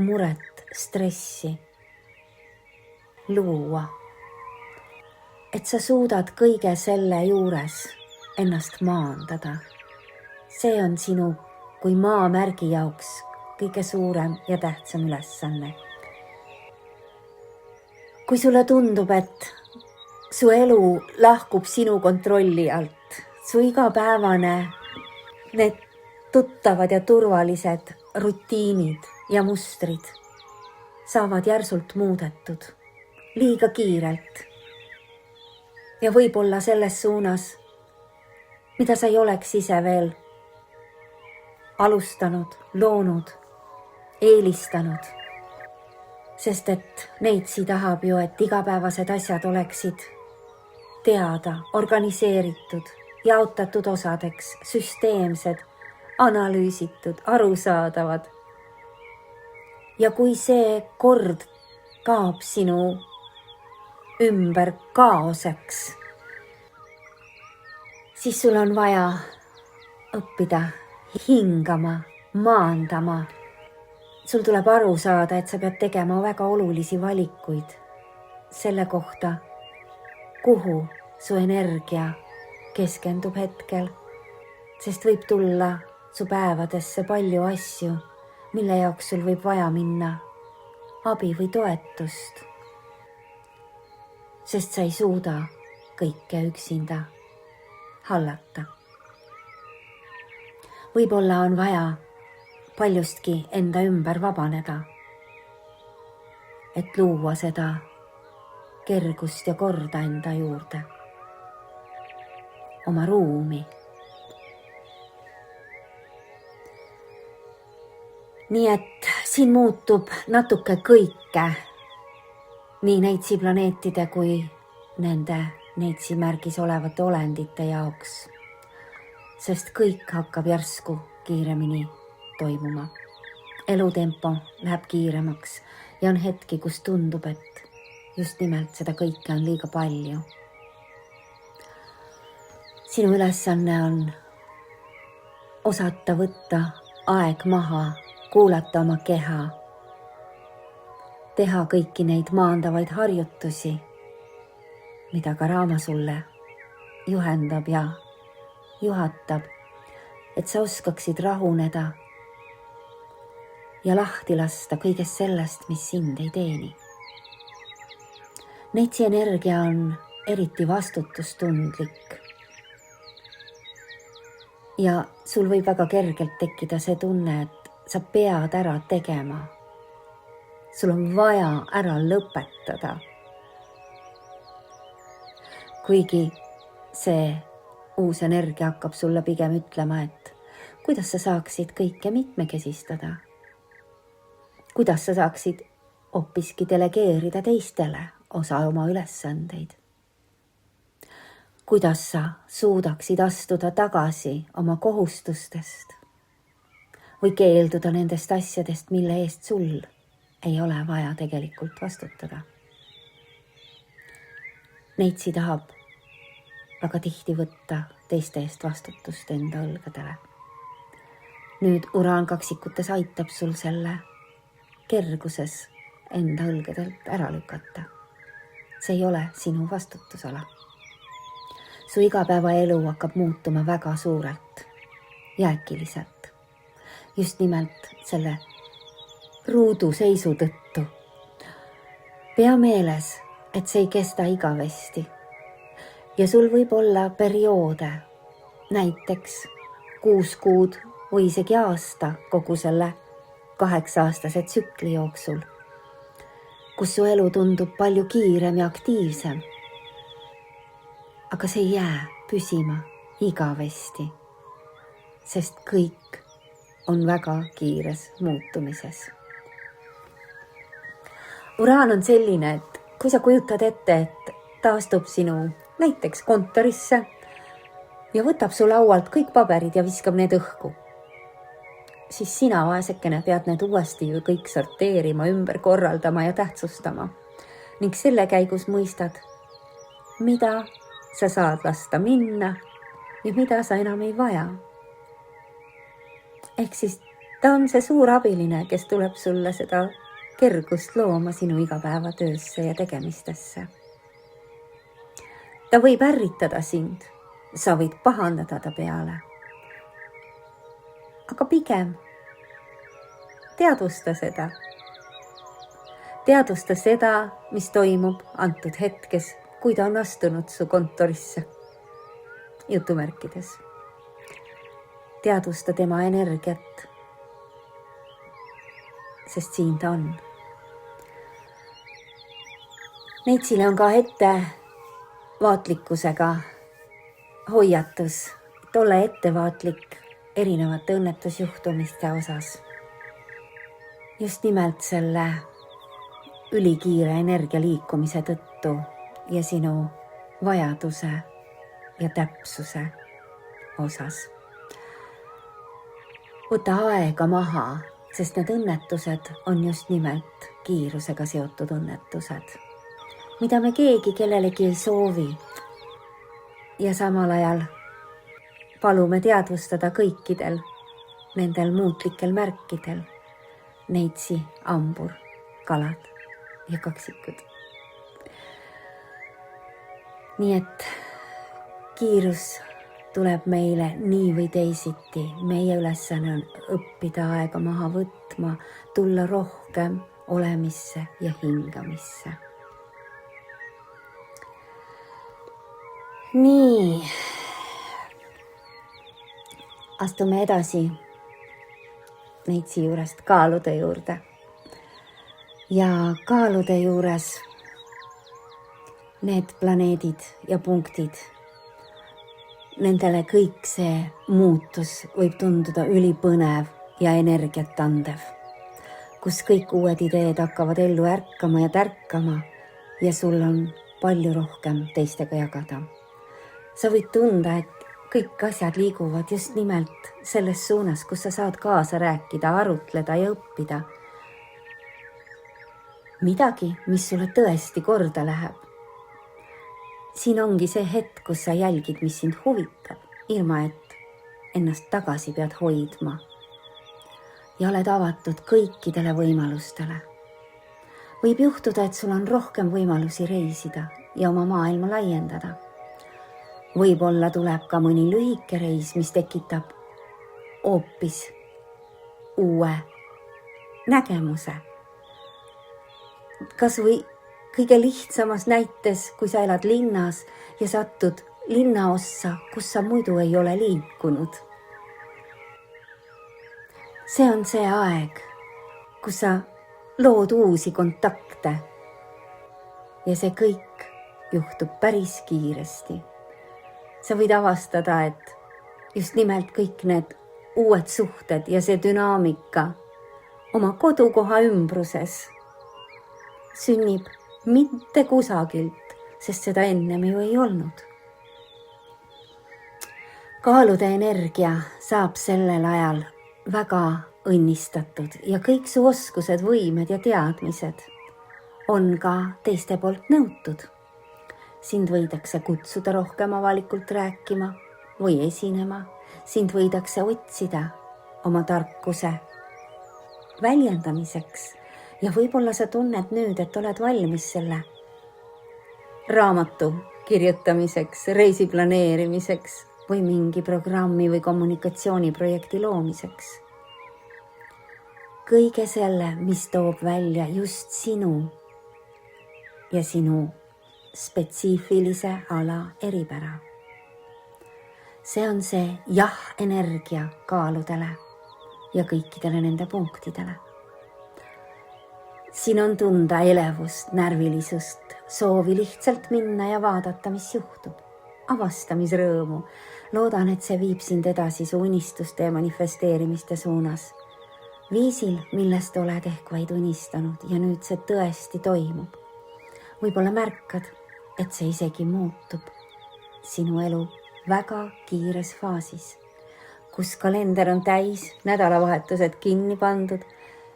muret, stressi luua. Et sa suudad kõige selle juures ennast maandada. See on sinu kui maamärgi jaoks kõige suurem ja tähtsam ülesanne. Kui sulle tundub, et su elu lahkub sinu kontrolli alt, su igapäevane, need tuttavad ja turvalised rutiinid ja mustrid saavad järsult muudetud liiga kiirelt ja võib-olla selles suunas, mida sa ei oleks ise veel alustanud, loonud, eelistanud. Sest et Neitsi tahab ju, et igapäevased asjad oleksid teada, organiseeritud, jaotatud osadeks, süsteemsed, analüüsitud, arusaadavad. Ja kui see kord kaob sinu ümber kaoseks, siis sul on vaja õppida hingama, maandama. Sul tuleb aru saada, et sa pead tegema väga olulisi valikuid selle kohta, kuhu su energia keskendub hetkel, sest võib tulla su päevadesse palju asju, mille jaoks sul võib vaja minna abi või toetust, sest sa ei suuda kõike üksinda hallata. Võib-olla on vaja paljustki enda ümber vabaneda, et luua seda kergust ja korda enda juurde, oma ruumi. Nii et siin muutub natuke kõike, nii Neitsi planeetide kui nende Neitsi märgis olevate olendite jaoks, sest kõik hakkab järsku kiiremini toimuma. Elutempo läheb kiiremaks ja on hetki, kus tundub, et just nimelt seda kõike on liiga palju. Sinu ülesanne on osata võtta aeg maha, kuulata oma keha, teha kõiki neid maandavaid harjutusi, mida ka Raama sulle juhendab ja juhatab, et sa oskaksid rahuneda ja lahti lasta kõigest sellest, mis sind ei teeni. Neitsi energia on eriti vastutustundlik ja sul võib väga kergelt tekkida see tunne, et sa pead ära tegema. Sul on vaja ära lõpetada. Kuigi see uus energia hakkab sulle pigem ütlema, et kuidas sa saaksid kõike mitmekesistada. Kuidas sa saaksid hoopiski delegeerida teistele osa oma ülesandeid. Kuidas sa suudaksid astuda tagasi oma kohustustest või keelduda nendest asjadest, mille eest sul ei ole vaja tegelikult vastutada. Neitsi tahab väga tihti võtta teiste eest vastutust enda õlgadele. Nüüd uraankaksikutes aitab sul selle kerguses enda õlgedelt ära lükata. See ei ole sinu vastutusala. Su igapäevaelu hakkab muutuma väga suurelt ja äkiliselt. Just nimelt selle ruudu seisu tõttu. Pea meeles, et see ei kesta igavesti. Ja sul võib olla perioode, näiteks 6 kuud või isegi aasta kogu selle 8-aastase tsükli jooksul, kus su elu tundub palju kiirem ja aktiivsem. Aga see ei jää püsima igavesti, sest kõik on väga kiires muutumises. Uraan on selline, et kui sa kujutad ette, et ta astub sinu näiteks kontorisse ja võtab su laualt kõik paberid ja viskab need õhku, siis sina vaesekene pead need uuesti ju kõik sorteerima, ümber korraldama ja tähtsustama. Ning selle käigus mõistad, mida sa saad lasta minna ja mida sa enam ei vaja. Ehk siis ta on see suur abiline, kes tuleb sulle seda kergust looma sinu igapäevatöösse ja tegemistesse. Ta võib ärritada sind, sa võid pahandada ta peale. Aga pigem teadvusta seda. Teadvusta seda, mis toimub antud hetkes, kui ta on astunud su kontorisse. Jutumärkides. Teadvusta tema energiat, sest siin ta on. Neitsile on ka ette vaatlikkusega hoiatus, et ole ettevaatlik erinevate õnnetusjuhtumiste osas. Just nimelt selle ülikiire energia liikumise tõttu ja sinu vajaduse ja täpsuse osas. Võta aega maha, sest need õnnetused on just nimelt kiirusega seotud õnnetused, mida me keegi kellelegi ei soovi ja samal ajal palume teadvustada kõikidel nendel muutlikel märkidel, neitsi, ambur, kalad ja kaksikud. Nii et kiirus tuleb meile nii või teisiti. Meie ülesanne on õppida aega maha võtma, tulla rohkem olemisse ja hingamisse. Nii. Astume edasi neitsi juurest kaalude juurde. Ja kaalude juures need planeedid ja punktid, nendele kõik see muutus võib tunduda ülipõnev ja energiat andev, kus kõik uued ideed hakkavad ellu ärkama ja tärkama ja sul on palju rohkem teistega jagada. Sa võid tunda, et kõik asjad liiguvad just nimelt selles suunas, kus sa saad kaasa rääkida, arutleda ja õppida. Midagi, mis sulle tõesti korda läheb. Siin ongi see hetk, kus sa jälgid, mis sind huvitab, ilma et ennast tagasi pead hoidma. Ja oled avatud kõikidele võimalustele. Võib juhtuda, et sul on rohkem võimalusi reisida ja oma maailma laiendada. Võib-olla tuleb ka mõni lühike reis, mis tekitab hoopis uue nägemuse. Kas või kõige lihtsamas näites, kui sa elad linnas ja satud linnaossa, kus sa muidu ei ole liikunud. See on see aeg, kus sa lood uusi kontakte ja see kõik juhtub päris kiiresti. Sa võid avastada, et just nimelt kõik need uued suhted ja see dünaamika oma kodukoha ümbruses sünnib mitte kusagilt, sest seda ennem ju ei olnud. Kaalude energia saab sellel ajal väga õnnistatud ja kõik su oskused, võimed ja teadmised on ka teiste poolt nõutud. Sind võidakse kutsuda rohkem avalikult rääkima või esinema. Sind võidakse otsida oma tarkuse väljendamiseks ja võib-olla sa tunned nüüd, et oled valmis selle raamatu kirjutamiseks, reisi planeerimiseks või mingi programmi või kommunikatsiooniprojekti loomiseks. Kõige selle, mis toob välja just sinu ja sinu spetsiifilise ala eripära. See on see jah-energia kaaludele ja kõikidele nende punktidele. Siin on tunda elevust, närvilisust, soovi lihtsalt minna ja vaadata, mis juhtub. Avastamisrõõmu. Loodan, et see viib sind edasi su unistuste ja manifesteerimiste suunas. Viisil, millest oled ehk vaid unistanud ja nüüd see tõesti toimub. Võib-olla märkad, et see isegi muutub sinu elu väga kiires faasis, kus kalender on täis, nädalavahetused kinni pandud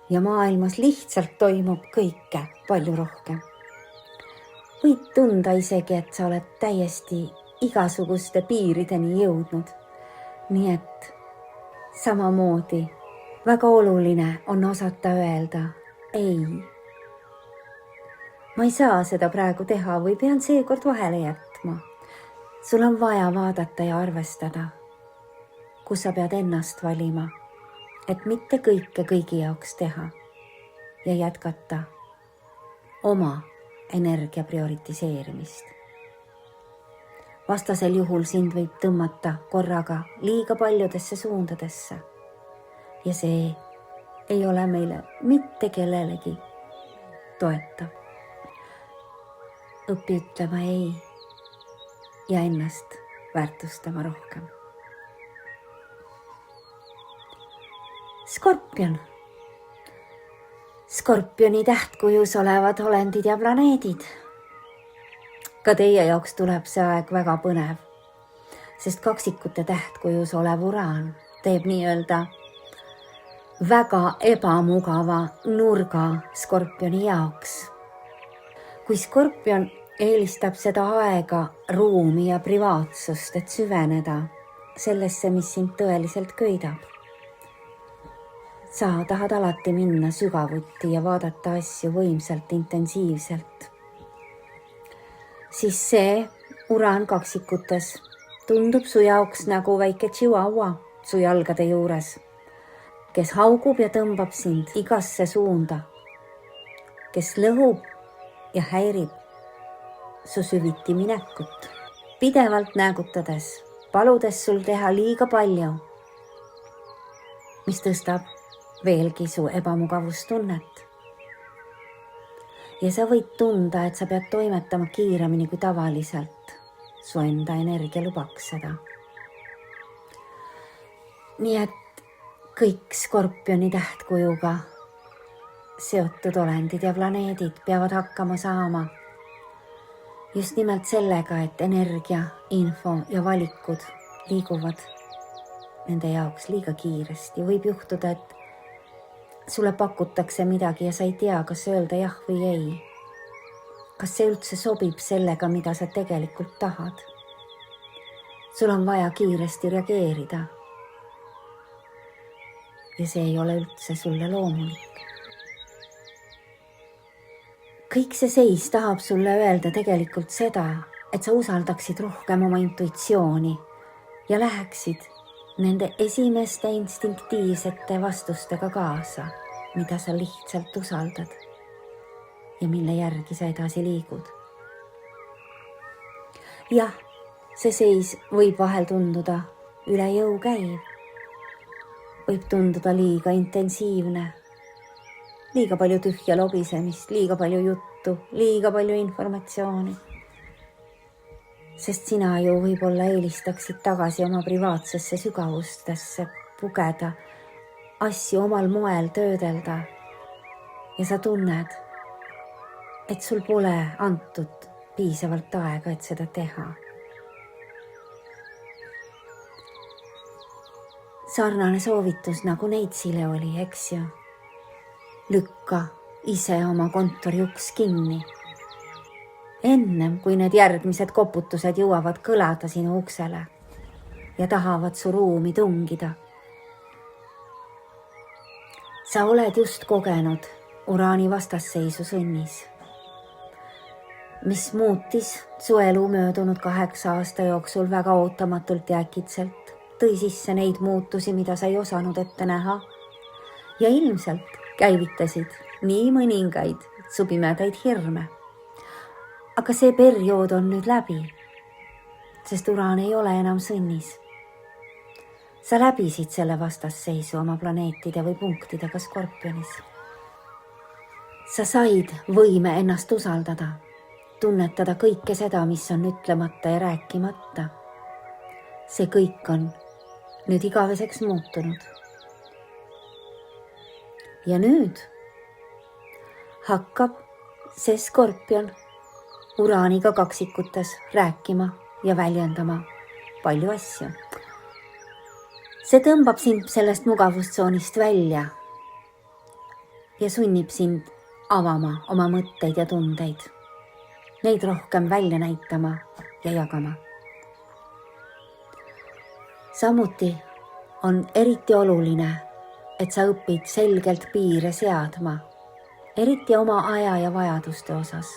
ja maailmas lihtsalt toimub kõike palju rohkem. Võid tunda isegi, et sa oled täiesti igasuguste piirideni jõudnud. Nii et samamoodi väga oluline on osata öelda ei. Ma ei saa seda praegu teha või pean seekord vahele jätma. Sul on vaja vaadata ja arvestada, kus sa pead ennast valima, et mitte kõike kõigi jaoks teha ja jätkata oma energia prioritiseerimist. Vastasel juhul sind võib tõmmata korraga liiga paljudesse suundadesse ja see ei ole meile mitte kellelegi toetav. Õpi ütlema ei ja ennast väärtustama rohkem. Skorpion. Skorpioni tähtkujus olevad olendid ja planeedid. Ka teie jaoks tuleb see aeg väga põnev, sest kaksikute tähtkujus olev Uraan teeb nii-öelda väga ebamugava nurga Skorpioni jaoks. Kui Skorpion eelistab seda aega, ruumi ja privaatsust, et süveneda sellesse, mis sind tõeliselt köidab. Sa tahad alati minna sügavuti ja vaadata asju võimsalt, intensiivselt. Siis see Uraan kaksikutes tundub su jaoks nagu väike chihuahua su jalgade juures, kes haugub ja tõmbab sind igasse suunda, kes lõhub ja häirib su süviti minekut, pidevalt näägutades, paludes sul teha liiga palju, mis tõstab veelgi su ebamugavustunnet. Ja sa võid tunda, et sa pead toimetama kiiremini kui tavaliselt. Su enda energia lubaks seda. Nii et kõik Skorpioni tähtkujuga seotud olendid ja planeedid peavad hakkama saama just nimelt sellega, et energia, info ja valikud liiguvad nende jaoks liiga kiiresti. Võib juhtuda, et sulle pakutakse midagi ja sa ei tea, kas öelda jah või ei. Kas see üldse sobib sellega, mida sa tegelikult tahad? Sul on vaja kiiresti reageerida. Ja see ei ole üldse sulle loomulik. Kõik see seis tahab sulle öelda tegelikult seda, et sa usaldaksid rohkem oma intuitsiooni ja läheksid nende esimeste instinktiivsete vastustega kaasa, mida sa lihtsalt usaldad ja mille järgi sa edasi liigud. Jah, see seis võib vahel tunduda üle jõu käiv, võib tunduda liiga intensiivne, liiga palju tühja lobisemist, liiga palju juttu, liiga palju informatsiooni. Sest sina ju võib-olla eelistaksid tagasi oma privaatsesse sügavustesse pugeda, asju omal moel töödelda ja sa tunned, et sul pole antud piisavalt aega, et seda teha. Sarnane soovitus nagu Neitsile oli, eks ju? Lükka ise oma kontori uks kinni. Ennem, kui need järgmised koputused jõuavad kõlada sinu uksele ja tahavad su ruumi tungida. Sa oled just kogenud uraani vastasseisu sõnnis, mis muutis su elu möödunud 8 aasta jooksul väga ootamatult ja äkitselt, tõi sisse neid muutusi, mida sa ei osanud ette näha ja ilmselt käivitasid nii mõningaid su pimedaid hirme. Aga see periood on nüüd läbi, sest uraan ei ole enam sõnnis. Sa läbisid selle vastasseisu oma planeetide või punktidega Skorpionis. Sa said võime ennast usaldada, tunnetada kõike seda, mis on ütlemata ja rääkimata. See kõik on nüüd igaveseks muutunud. Ja nüüd hakkab see Skorpion uraaniga kaksikutes rääkima ja väljendama palju asju. See tõmbab sind sellest mugavustsoonist välja ja sunnib sind avama oma mõtteid ja tundeid, neid rohkem välja näitama ja jagama. Samuti on eriti oluline, et sa õpid selgelt piire seadma, eriti oma aja ja vajaduste osas.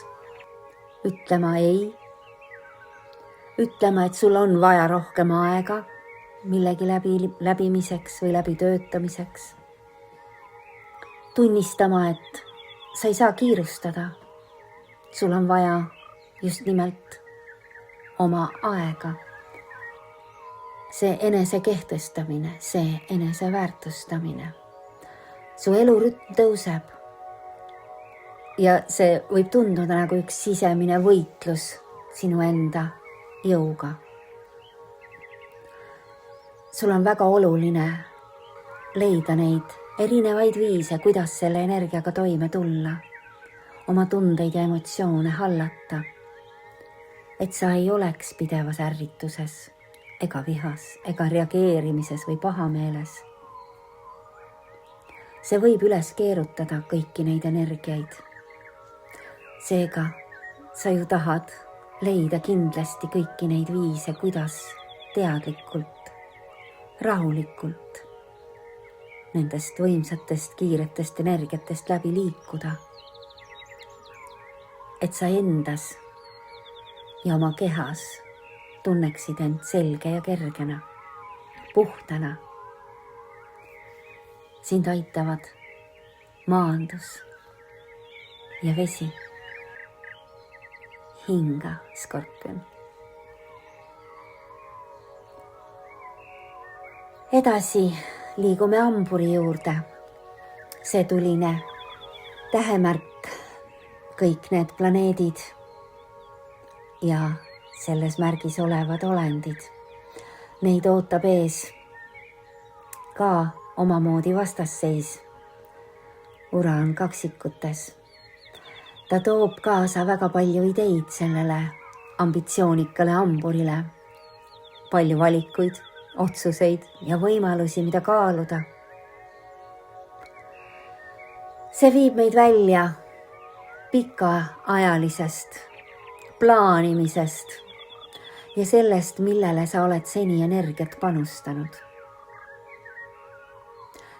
Ütlema ei, ütlema, et sul on vaja rohkem aega millegi läbimiseks või läbitöötamiseks. Tunnistama, et sa ei saa kiirustada. Sul on vaja just nimelt oma aega. See enese kehtestamine, see enese väärtustamine. Su elurütm tõuseb ja see võib tunduda nagu üks sisemine võitlus sinu enda jõuga. Sul on väga oluline leida neid erinevaid viise, kuidas selle energiaga toime tulla, oma tundeid ja emotsioone hallata, et sa ei oleks pidevas ärrituses ega vihas ega reageerimises või pahameeles. See võib üles keerutada kõiki neid energiaid. Seega sa ju tahad leida kindlasti kõiki neid viise, kuidas teadlikult, rahulikult nendest võimsatest, kiiretest energiatest läbi liikuda. Et sa endas ja oma kehas tunneksid end selge ja kergena, puhtana. Sind aitavad maandus ja vesi. Hinga, Skorpion. Edasi liigume hamburi juurde. See tuline tähemärk, kõik need planeedid ja selles märgis olevad olendid. Neid ootab ees ka omamoodi vastasseis. Uraan kaksikutes. Ta toob kaasa väga palju ideid sellele ambitsioonikale hamburile. Palju valikuid, otsuseid ja võimalusi, mida kaaluda. See viib meid välja pikaajalisest plaanimisest ja sellest, millele sa oled seni energiat panustanud.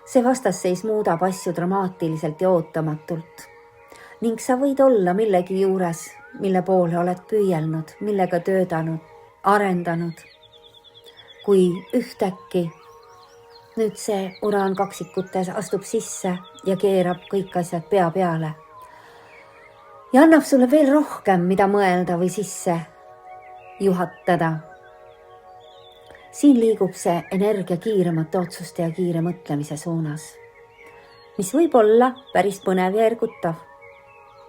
See vastasseis muudab asju dramaatiliselt ja ootamatult ning sa võid olla millegi juures, mille poole oled püüelnud, millega töötanud, arendanud. Kui ühtäkki nüüd see uraan kaksikutes astub sisse ja keerab kõik asjad pea peale ja annab sulle veel rohkem, mida mõelda või sisse juhatada. Siin liigub see energia kiiremate otsuste ja kiire mõtlemise suunas, mis võib olla päris põnev ja ergutav.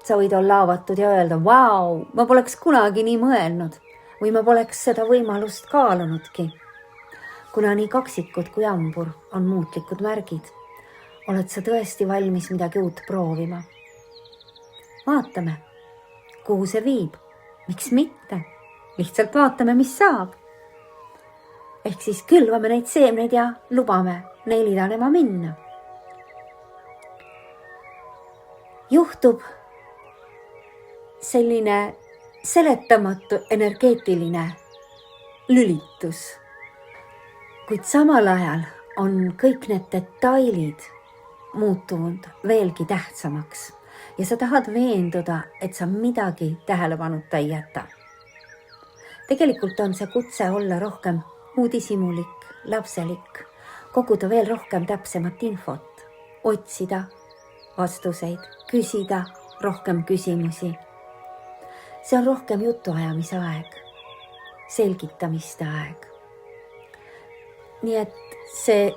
Sa võid olla avatud ja öelda, vau, ma poleks kunagi nii mõelnud või ma poleks seda võimalust kaalunudki. Kuna nii kaksikud kui hambur on muutlikud märgid, oled sa tõesti valmis midagi uut proovima. Vaatame, kuhu see viib, miks mitte, lihtsalt vaatame, mis saab. Ehk siis külvame neid seemneid ja lubame neil idanema minna. Juhtub selline seletamatu energeetiline lülitus. Kuid samal ajal on kõik need detailid muutunud veelgi tähtsamaks ja sa tahad veenduda, et sa midagi tähelepanuta ei jäta. Tegelikult on see kutse olla rohkem uudishimulik, lapselik, koguda veel rohkem täpsemat infot, otsida vastuseid, küsida rohkem küsimusi. See on rohkem jutuajamise aeg, selgitamiste aeg. Nii et see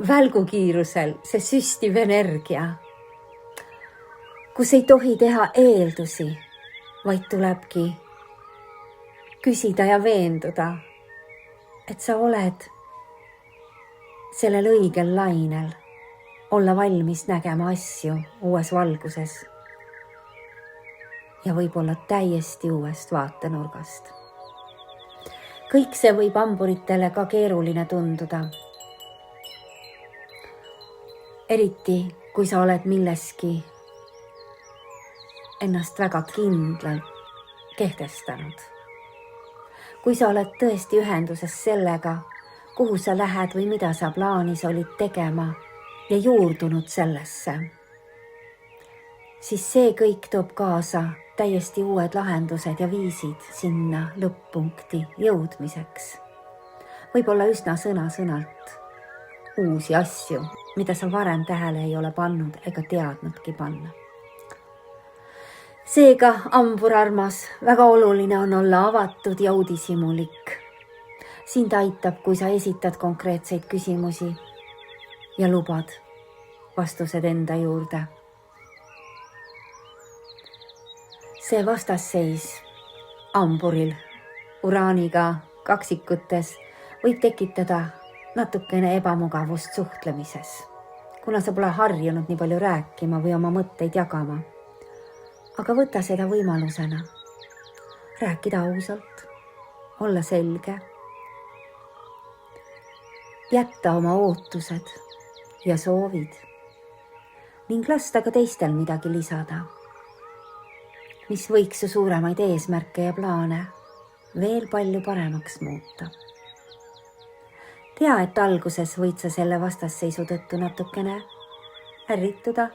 välgukiirusel, see süstiv energia, kus ei tohi teha eeldusi, vaid tulebki küsida ja veenduda, et sa oled sellel õigel lainel, olla valmis nägema asju uues valguses ja võib-olla täiesti uuest vaatenurgast. Kõik see võib hamburitele ka keeruline tunduda. Eriti, kui sa oled milleski ennast väga kindlalt kehtestanud. Kui sa oled tõesti ühenduses sellega, kuhu sa lähed või mida sa plaanis olid tegema ja juurdunud sellesse, siis see kõik toob kaasa täiesti uued lahendused ja viisid sinna lõpp-punkti jõudmiseks. Võib-olla üsna sõna-sõnalt uusi asju, mida sa varem tähele ei ole pannud ega teadnudki panna. Seega, hambur armas, väga oluline on olla avatud ja uudishimulik. Sind aitab, kui sa esitad konkreetseid küsimusi ja lubad vastused enda juurde. See vastasseis hamburil uraaniga kaksikutes võib tekitada natukene ebamugavust suhtlemises, kuna sa pole harjunud nii palju rääkima või oma mõtteid jagama. Aga võta seda võimalusena. Rääkida ausalt, olla selge, jätta oma ootused ja soovid ning lasta ka teistel midagi lisada, mis võiks su suuremaid eesmärke ja plaane veel palju paremaks muuta. Tea, et alguses võid sa selle vastasseisu tõttu natukene ärrituda,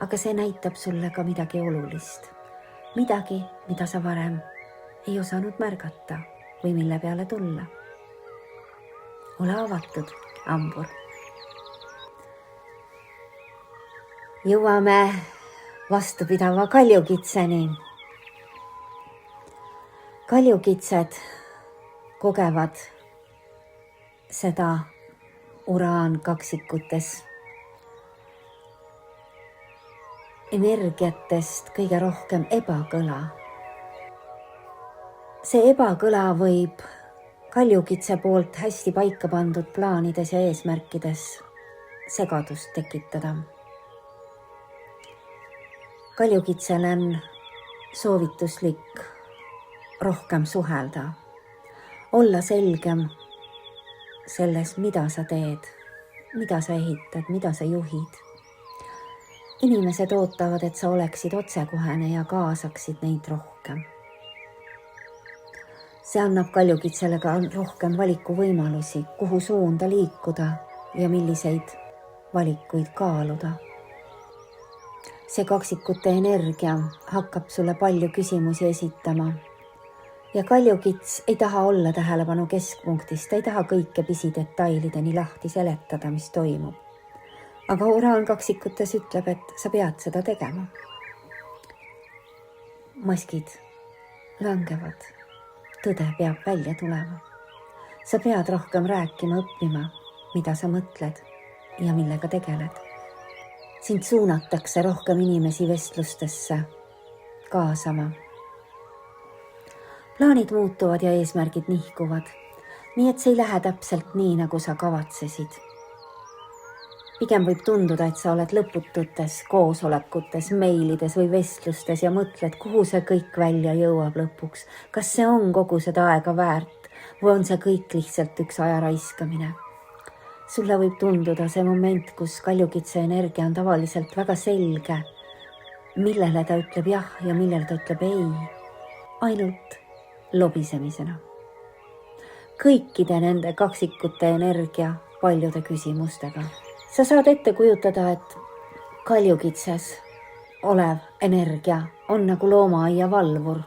aga see näitab sulle ka midagi olulist. Midagi, mida sa varem ei osanud märgata või mille peale tulla. Ole avatud, hambur. Jõuame vastupidava kaljukitseni. Kaljukitsed kogevad seda uraan kaksikutes energiatest kõige rohkem ebakõla. See ebakõla võib kaljukitse poolt hästi paika pandud plaanides ja eesmärkides segadust tekitada. Kaljukitsel on soovituslik rohkem suhelda, olla selgem selles, mida sa teed, mida sa ehitad, mida sa juhid. Inimesed ootavad, et sa oleksid otsekohene ja kaasaksid neid rohkem. See annab kaljukitsele ka rohkem valikuvõimalusi, kuhu suunda liikuda ja milliseid valikuid kaaluda. See kaksikute energia hakkab sulle palju küsimusi esitama ja kaljukits ei taha olla tähelepanu keskpunktist, ta ei taha kõike pisidetailideni lahti seletada, mis toimub. Aga uraan kaksikutes ütleb, et sa pead seda tegema. Maskid langevad, tõde peab välja tulema. Sa pead rohkem rääkima, õppima, mida sa mõtled ja millega tegeled. Sind suunatakse rohkem inimesi vestlustesse kaasama. Plaanid muutuvad ja eesmärgid nihkuvad, nii et see ei lähe täpselt nii, nagu sa kavatsesid. Pigem võib tunduda, et sa oled lõpututes koosolekutes, meilides või vestlustes ja mõtled, kuhu see kõik välja jõuab lõpuks. Kas see on kogu seda aega väärt või on see kõik lihtsalt üks aja raiskamine? Sulle võib tunduda see moment, kus kaljukitse energia on tavaliselt väga selge, millele ta ütleb jah ja millele ta ütleb ei, ainult lobisemisena. Kõikide nende kaksikute energia paljude küsimustega Sa saad ette kujutada, et kaljukitses olev energia on nagu loomaaia valvur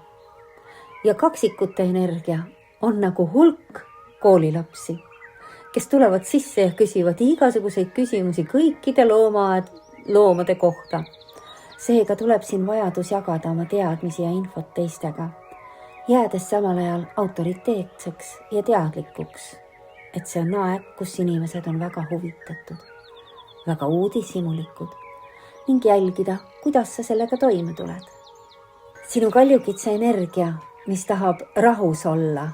ja kaksikute energia on nagu hulk koolilapsi, kes tulevad sisse ja küsivad igasuguseid küsimusi kõikide loomade kohta. Seega tuleb siin vajadus jagada oma teadmisi ja infot teistega, jäädes samal ajal autoriteetseks ja teadlikuks, et see on aeg, kus inimesed on väga huvitatud, väga uudishimulikud ning jälgida, kuidas sa sellega toime tuled. Sinu kaljukitse energia, mis tahab rahus olla,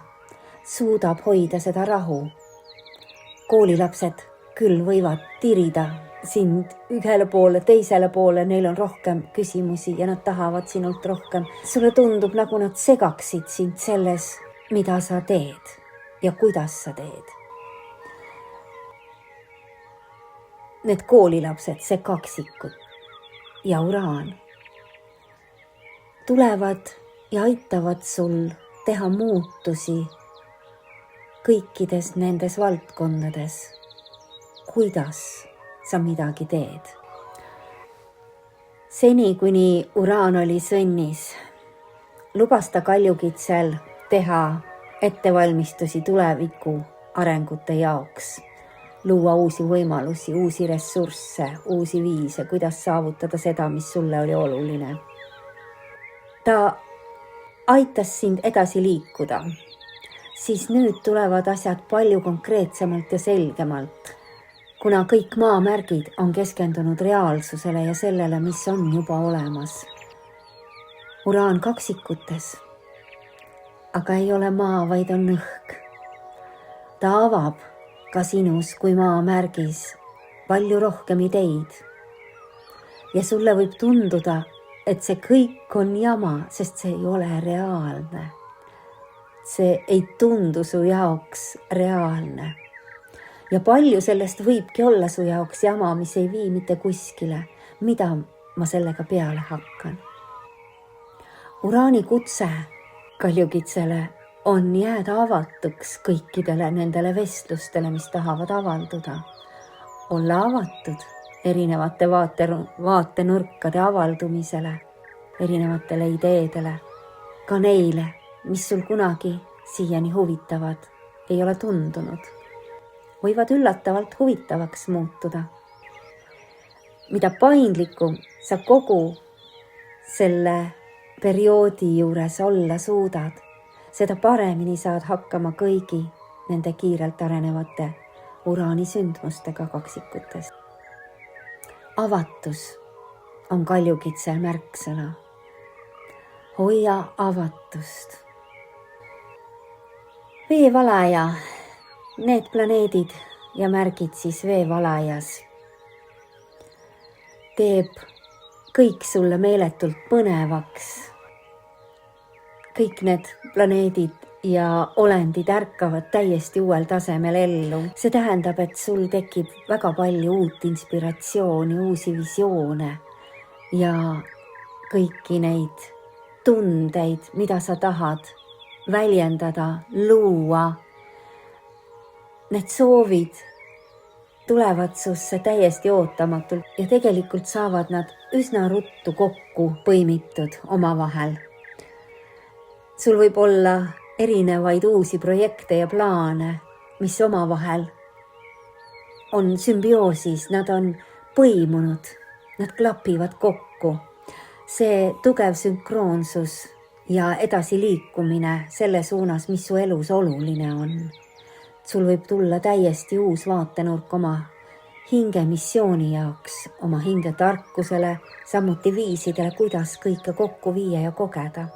suudab hoida seda rahu. Koolilapsed küll võivad tirida sind ühele poole, teisele poole, neil on rohkem küsimusi ja nad tahavad sinult rohkem. Sulle tundub, nagu nad segaksid sind selles, mida sa teed ja kuidas sa teed. Need koolilapsed, see kaksikud ja Uraan tulevad ja aitavad sul teha muutusi kõikides nendes valdkondades, kuidas sa midagi teed. Seni, kuni Uraan oli sõnnis, lubas ta kaljukitsel teha ettevalmistusi tuleviku arengute jaoks, luua uusi võimalusi, uusi ressursse, uusi viise, kuidas saavutada seda, mis sulle oli oluline. Ta aitas sind edasi liikuda, siis nüüd tulevad asjad palju konkreetsemalt ja selgemalt, kuna kõik maamärgid on keskendunud reaalsusele ja sellele, mis on juba olemas. Uraan kaksikutes, aga ei ole maa, vaid on õhk. Ta avab ka sinus kui maamärgis palju rohkem ideid. Ja sulle võib tunduda, et see kõik on jama, sest see ei ole reaalne. See ei tundu su jaoks reaalne. Ja palju sellest võibki olla su jaoks jama, mis ei vii mitte kuskile, mida ma sellega peale hakkan. Uraani kutse kaljukitsele on jääda avatuks kõikidele nendele vestlustele, mis tahavad avalduda. Olla avatud erinevate vaatenurkade avaldumisele, erinevatele ideedele, ka neile, mis sul kunagi siiani huvitavad, ei ole tundunud. Võivad üllatavalt huvitavaks muutuda. Mida paindlikum sa kogu selle perioodi juures olla suudad, seda paremini saad hakkama kõigi nende kiirelt arenevate Uraani sündmustega kaksikutes. Avatus on kaljukitse märksõna. Hoia avatust. Veevalaja, need planeedid ja märgid siis veevalajas teeb kõik sulle meeletult põnevaks. Kõik need planeedid ja olendid ärkavad täiesti uuel tasemel ellu. See tähendab, et sul tekib väga palju uut inspiratsiooni, uusi visioone ja kõiki neid tundeid, mida sa tahad väljendada, luua. Need soovid tulevad susse täiesti ootamatult ja tegelikult saavad nad üsna ruttu kokku põimitud omavahel. Sul võib olla erinevaid uusi projekte ja plaane, mis omavahel on sümbioosis, nad on põimunud, nad klapivad kokku. See tugev sünkroonsus ja edasiliikumine selle suunas, mis su elus oluline on. Sul võib tulla täiesti uus vaatenurk oma hinge missiooni jaoks, oma hinge tarkusele, samuti viisidele, kuidas kõike kokku viia ja kogeda.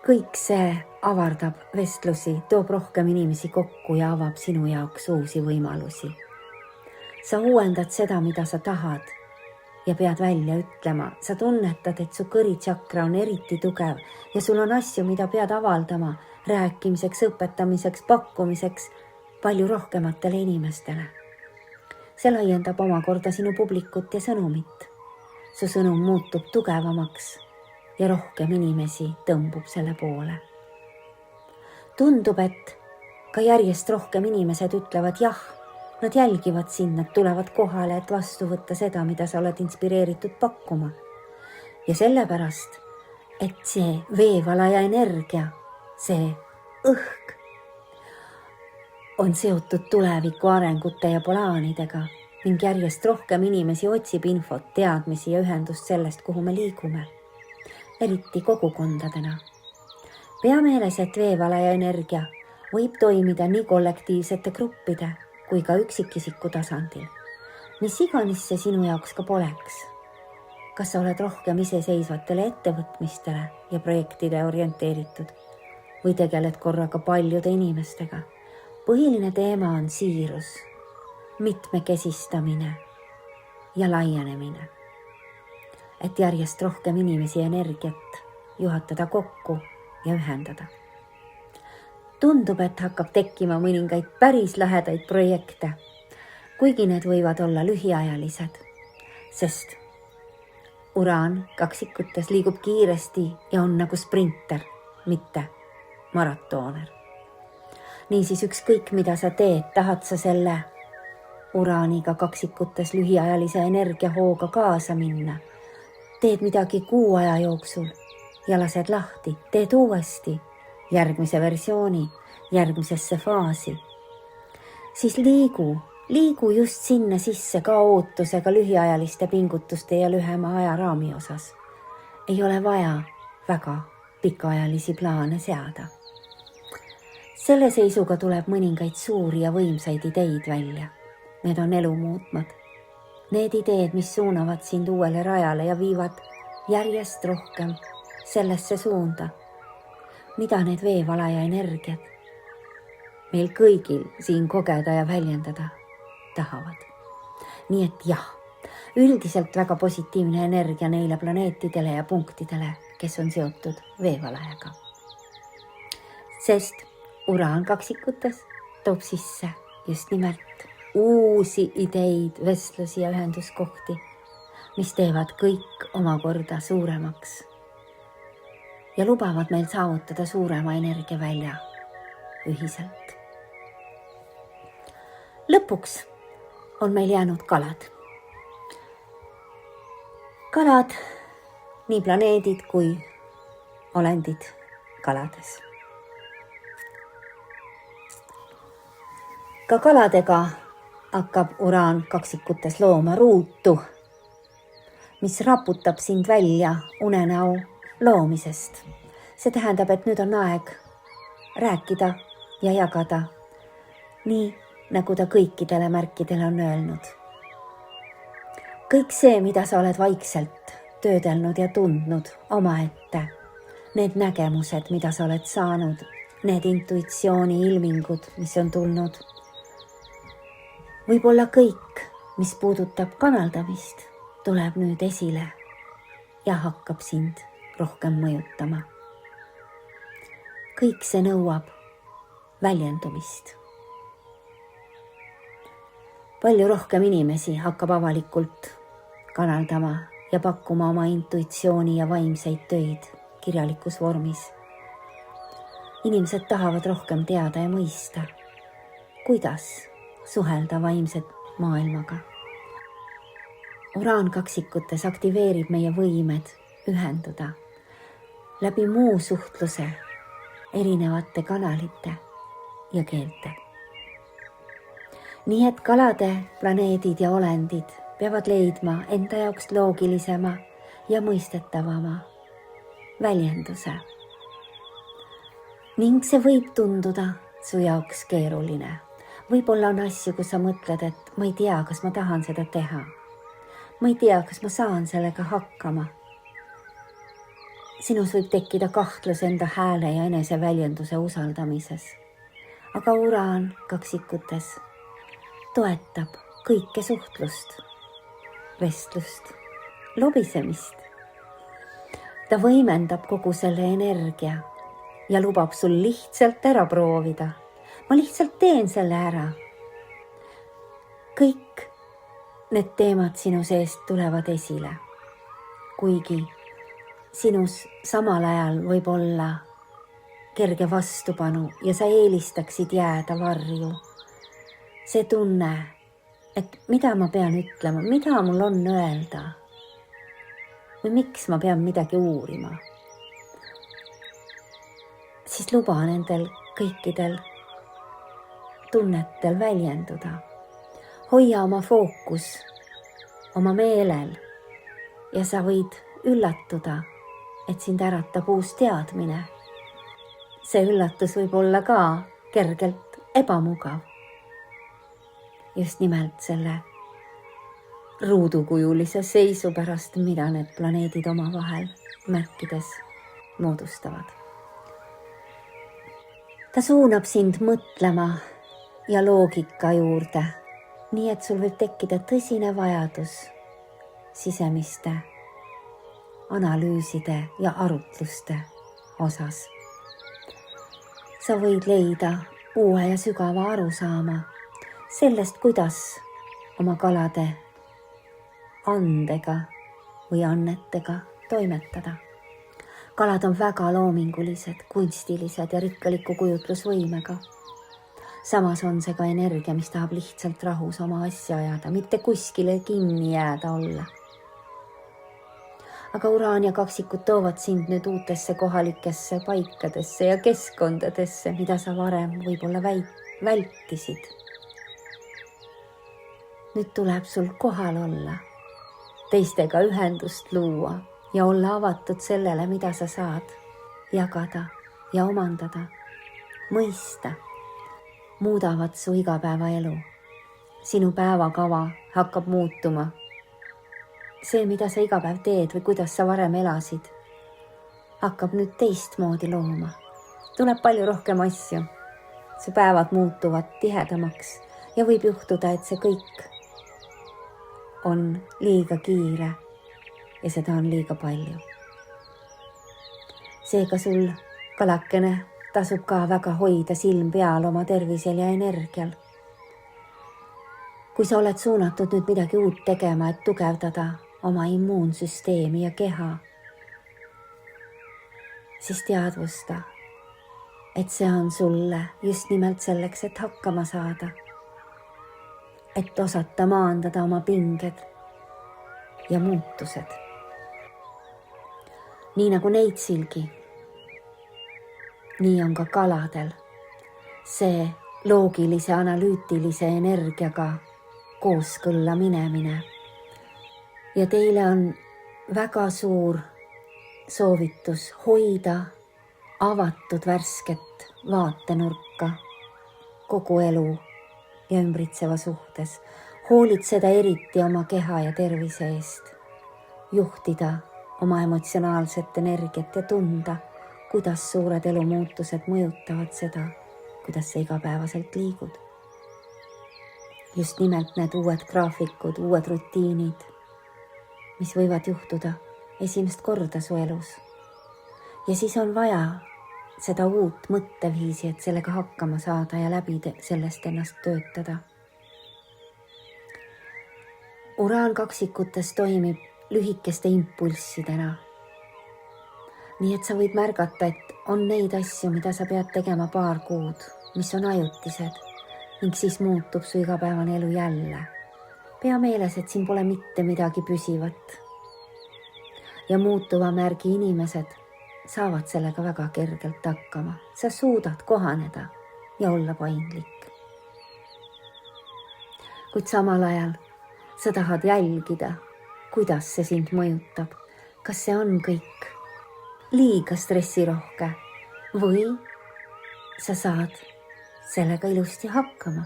Kõik see avardab vestlusi, toob rohkem inimesi kokku ja avab sinu jaoks uusi võimalusi. Sa uuendad seda, mida sa tahad ja pead välja ütlema. Sa tunnetad, et su kõritsakra on eriti tugev ja sul on asju, mida pead avaldama, rääkimiseks, õpetamiseks, pakkumiseks palju rohkematele inimestele. See laiendab omakorda sinu publikut ja sõnumit. Su sõnum muutub tugevamaks ja rohkem inimesi tõmbub selle poole. Tundub, et ka järjest rohkem inimesed ütlevad jah, Nad jälgivad sind, nad tulevad kohale, et vastu võtta seda, mida sa oled inspireeritud pakkuma. Ja sellepärast, et see veevalaja energia, see õhk on seotud tuleviku arengute ja plaanidega ning järjest rohkem inimesi otsib infot, teadmisi ja ühendust sellest, kuhu me liigume, eriti kogukondadena. Pea meeles, et veevalaja energia võib toimida nii kollektiivsete gruppide kui ka üksikisiku tasandil, mis iganes see sinu jaoks ka poleks. Kas sa oled rohkem iseseisvatele ettevõtmistele ja projektide orienteeritud või tegeled korraga paljude inimestega? Põhiline teema on siirus, mitmekesistamine ja laienemine, et järjest rohkem inimesi energiat juhatada kokku ja ühendada. Tundub, et hakkab tekkima mõningaid päris lähedaid projekte, kuigi need võivad olla lühiajalised, sest Uraan kaksikutes liigub kiiresti ja on nagu sprinter, mitte maratooner. Niisiis ükskõik, mida sa teed, tahad sa selle Uraaniga kaksikutes lühiajalise energiahooga kaasa minna. Teed midagi kuu aja jooksul ja lased lahti, teed uuesti järgmise versiooni, järgmisesse faasi. Siis liigu just sinna sisse ka ootusega lühiajaliste pingutuste ja lühema ajaraami osas. Ei ole vaja väga pikaajalisi plaane seada. Selle seisuga tuleb mõningaid suuri ja võimsaid ideid välja. Need on elu muutmad. Need ideed, mis suunavad sind uuele rajale ja viivad järjest rohkem sellesse suunda, mida need veevalaja energiat meil kõigil siin kogeda ja väljendada tahavad. Nii et jah, üldiselt väga positiivne energia neile planeetidele ja punktidele, kes on seotud veevalajaga. Sest Uraan kaksikutes toob sisse just nimelt uusi ideid, vestlusi ja ühenduskohti, mis teevad kõik omakorda suuremaks ja lubavad meil saavutada suurema energiavälja ühiselt. Lõpuks on meil jäänud kalad. Kalad, nii planeedid kui olendid kalades. Ka kaladega hakkab Uraan kaksikutes looma ruutu, mis raputab sind välja unenäo loomisest. See tähendab, et nüüd on aeg rääkida ja jagada, nii nagu ta kõikidele märkidele on öelnud. Kõik see, mida sa oled vaikselt töödelnud ja tundnud omaette, need nägemused, mida sa oled saanud, need intuitsiooni ilmingud, mis on tulnud, võib-olla kõik, mis puudutab kanaldamist, tuleb nüüd esile ja hakkab sind rohkem mõjutama. Kõik see nõuab väljendumist. Palju rohkem inimesi hakkab avalikult kanaldama ja pakkuma oma intuitsiooni ja vaimseid töid kirjalikus vormis. Inimesed tahavad rohkem teada ja mõista, kuidas suhelda vaimset maailmaga. Uraan kaksikutes aktiveerib meie võimed ühenduda läbi muu suhtluse erinevate kanalite ja keelte. Nii et kalade, planeedid ja olendid peavad leidma enda jaoks loogilisema ja mõistetavama väljenduse. Ning see võib tunduda su jaoks keeruline. Võib-olla on asju, kus sa mõtled, et ma ei tea, kas ma tahan seda teha. Ma ei tea, kas ma saan sellega hakkama. Sinus võib tekkida kahtlus enda hääle ja eneseväljenduse usaldamises. Aga Uraan kaksikutes toetab kõike suhtlust, vestlust, lobisemist. Ta võimendab kogu selle energia ja lubab sul lihtsalt ära proovida. Ma lihtsalt teen selle ära. Kõik need teemad sinu seest tulevad esile, kuigi sinus samal ajal võib olla kerge vastupanu ja sa eelistaksid jääda varju. See tunne et mida ma pean ütlema, mida mul on öelda või miks ma pean midagi uurima, siis luba nendel kõikidel tunnetel väljenduda. Hoia oma fookus oma meelel ja sa võid üllatuda, et sind äratab uus teadmine. See üllatus võib olla ka kergelt ebamugav. Just nimelt selle ruudukujulise seisu pärast, mida need planeedid omavahel märkides moodustavad. Ta suunab sind mõtlema ja loogika juurde, nii et sul võib tekkida tõsine vajadus sisemiste analüüside ja arutluste osas. Sa võid leida uue ja sügava arusaama sellest, kuidas oma kalade andega või annetega toimetada. Kalad on väga loomingulised, kunstilised ja rikkaliku kujutlusvõimega. Samas on see ka energia, mis tahab lihtsalt rahus oma asja ajada, mitte kuskile kinni jääda olla. Aga Uraan ja kaksikud toovad sind nüüd uutesse kohalikesse paikadesse ja keskkondadesse, mida sa varem võib-olla vältisid. Nüüd tuleb sul kohal olla, teistega ühendust luua ja olla avatud sellele, mida sa saad jagada ja omandada, mõista. Muudavad su igapäevaelu. Sinu päevakava hakkab muutuma. See, mida sa iga päev teed või kuidas sa varem elasid, hakkab nüüd teistmoodi looma. Tuleb palju rohkem asju. Su päevad muutuvad tihedamaks ja võib juhtuda, et see kõik on liiga kiire ja seda on liiga palju. Seega sul kalakene tasub ka väga hoida silm peal oma tervisel ja energial. Kui sa oled suunatud nüüd midagi uut tegema, et tugevdada oma immuunsüsteemi ja keha, siis teadvusta, et see on sulle just nimelt selleks, et hakkama saada, et osata maandada oma pinged ja muutused. Nii nagu neitsilgi, nii on ka kaladel see loogilise analüütilise energiaga kooskõlla minemine. Ja teile on väga suur soovitus hoida avatud värsket vaatenurka kogu elu ja ümbritseva suhtes. Hoolitseda eriti oma keha ja tervise eest. Juhtida oma emotsionaalset energiat ja tunda, kuidas suured elumuutused mõjutavad seda, kuidas sa igapäevaselt liigud. Just nimelt need uued graafikud, uued rutiinid, mis võivad juhtuda esimest korda su elus. Ja siis on vaja seda uut mõtteviisi, et sellega hakkama saada ja läbi sellest ennast töötada. Uraan kaksikutes toimib lühikeste impulssidena. Nii et sa võid märgata, et on neid asju, mida sa pead tegema paar kuud, mis on ajutised ning siis muutub su igapäevane elu jälle. Pea meeles, et siin pole mitte midagi püsivat. Ja muutuva märgi inimesed saavad sellega väga kergelt hakkama. Sa suudad kohaneda ja olla paindlik. Kuid samal ajal sa tahad jälgida, kuidas see sind mõjutab. Kas see on kõik liiga stressirohke või sa saad sellega ilusti hakkama.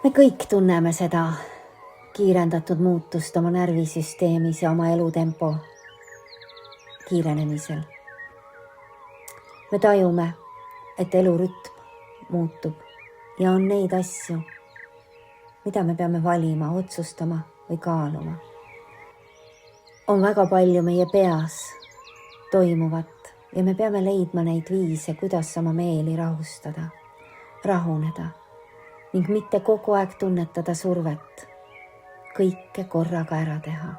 Me kõik tunneme seda kiirendatud muutust oma närvisüsteemis ja oma elutempo kiirenemisel. Me tajume, et elurütm muutub ja on neid asju, mida me peame valima, otsustama või kaaluma. On väga palju meie peas toimuvat ja me peame leidma neid viise, kuidas oma meeli rahustada, rahuneda ning mitte kogu aeg tunnetada survet, kõike korraga ära teha.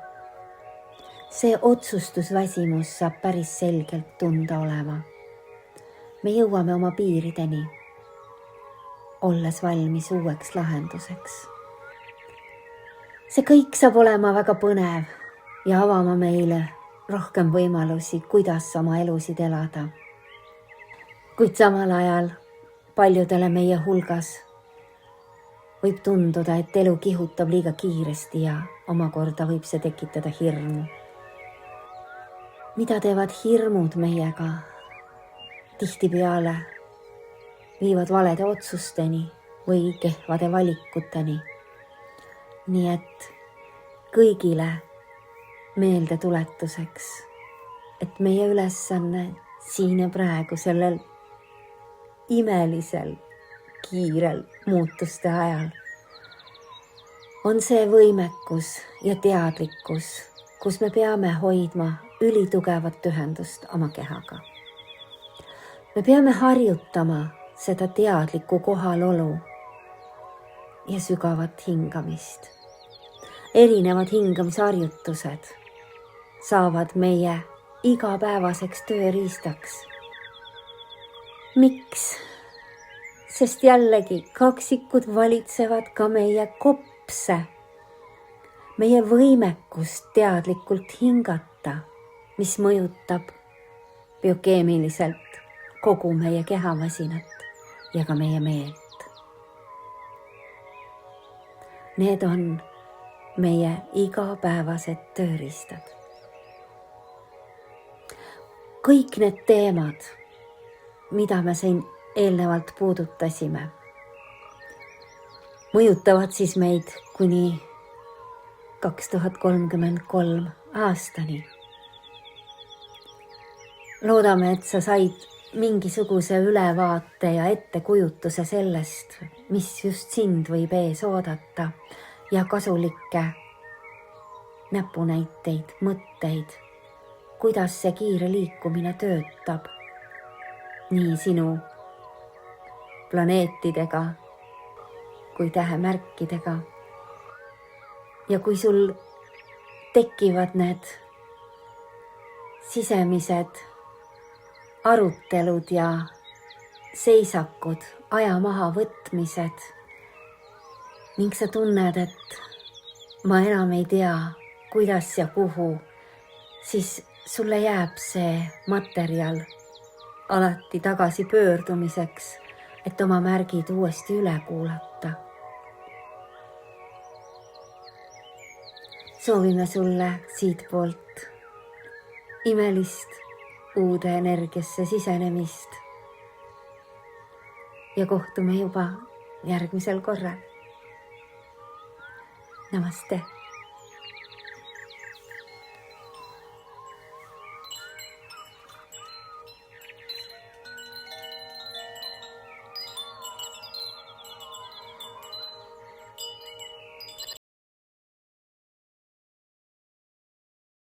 See otsustusväsimus saab päris selgelt tunda olema. Me jõuame oma piirideni olles valmis uueks lahenduseks. See kõik saab olema väga põnev ja avama meile rohkem võimalusi, kuidas oma elusid elada. Kuid samal ajal paljudele meie hulgas võib tunduda, et elu kihutab liiga kiiresti ja omakorda võib see tekitada hirmu. Mida teevad hirmud meiega? Tihtipeale viivad valede otsusteni või kehvade valikuteni. Nii et kõigile meeldetuletuseks, et meie ülesanne siin ja praegu sellel imelisel, kiirel muutuste ajal on see võimekus ja teadlikkus, kus me peame hoidma ülitugevat ühendust oma kehaga. Me peame harjutama seda teadlikku kohalolu ja sügavat hingamist. Erinevad hingamisharjutused saavad meie igapäevaseks tööriistaks. Miks? Sest jällegi kaksikud valitsevad ka meie kopse, meie võimekust teadlikult hingata, mis mõjutab biokeemiliselt kogu meie kehamasinat ja ka meie meelt. Need on meie igapäevased tööriistad. Kõik need teemad, mida me siin eelnevalt puudutasime, mõjutavad siis meid kuni 2033 aastani. Loodame, et sa said mingisuguse ülevaate ja ettekujutuse sellest, mis just sind võib ees oodata ja kasulikke näpunäiteid, mõtteid, kuidas see kiire liikumine töötab nii sinu planeetidega kui tähemärkidega. Ja kui sul tekivad need sisemised arutelud ja seisakud, aja mahavõtmised ning sa tunned, et ma enam ei tea, kuidas ja kuhu, siis sulle jääb see materjal alati tagasi pöördumiseks, et oma märgid uuesti üle kuulata. Soovime sulle siitpoolt imelist uude energiasse sisenemist ja kohtume juba järgmisel korral. Namaste.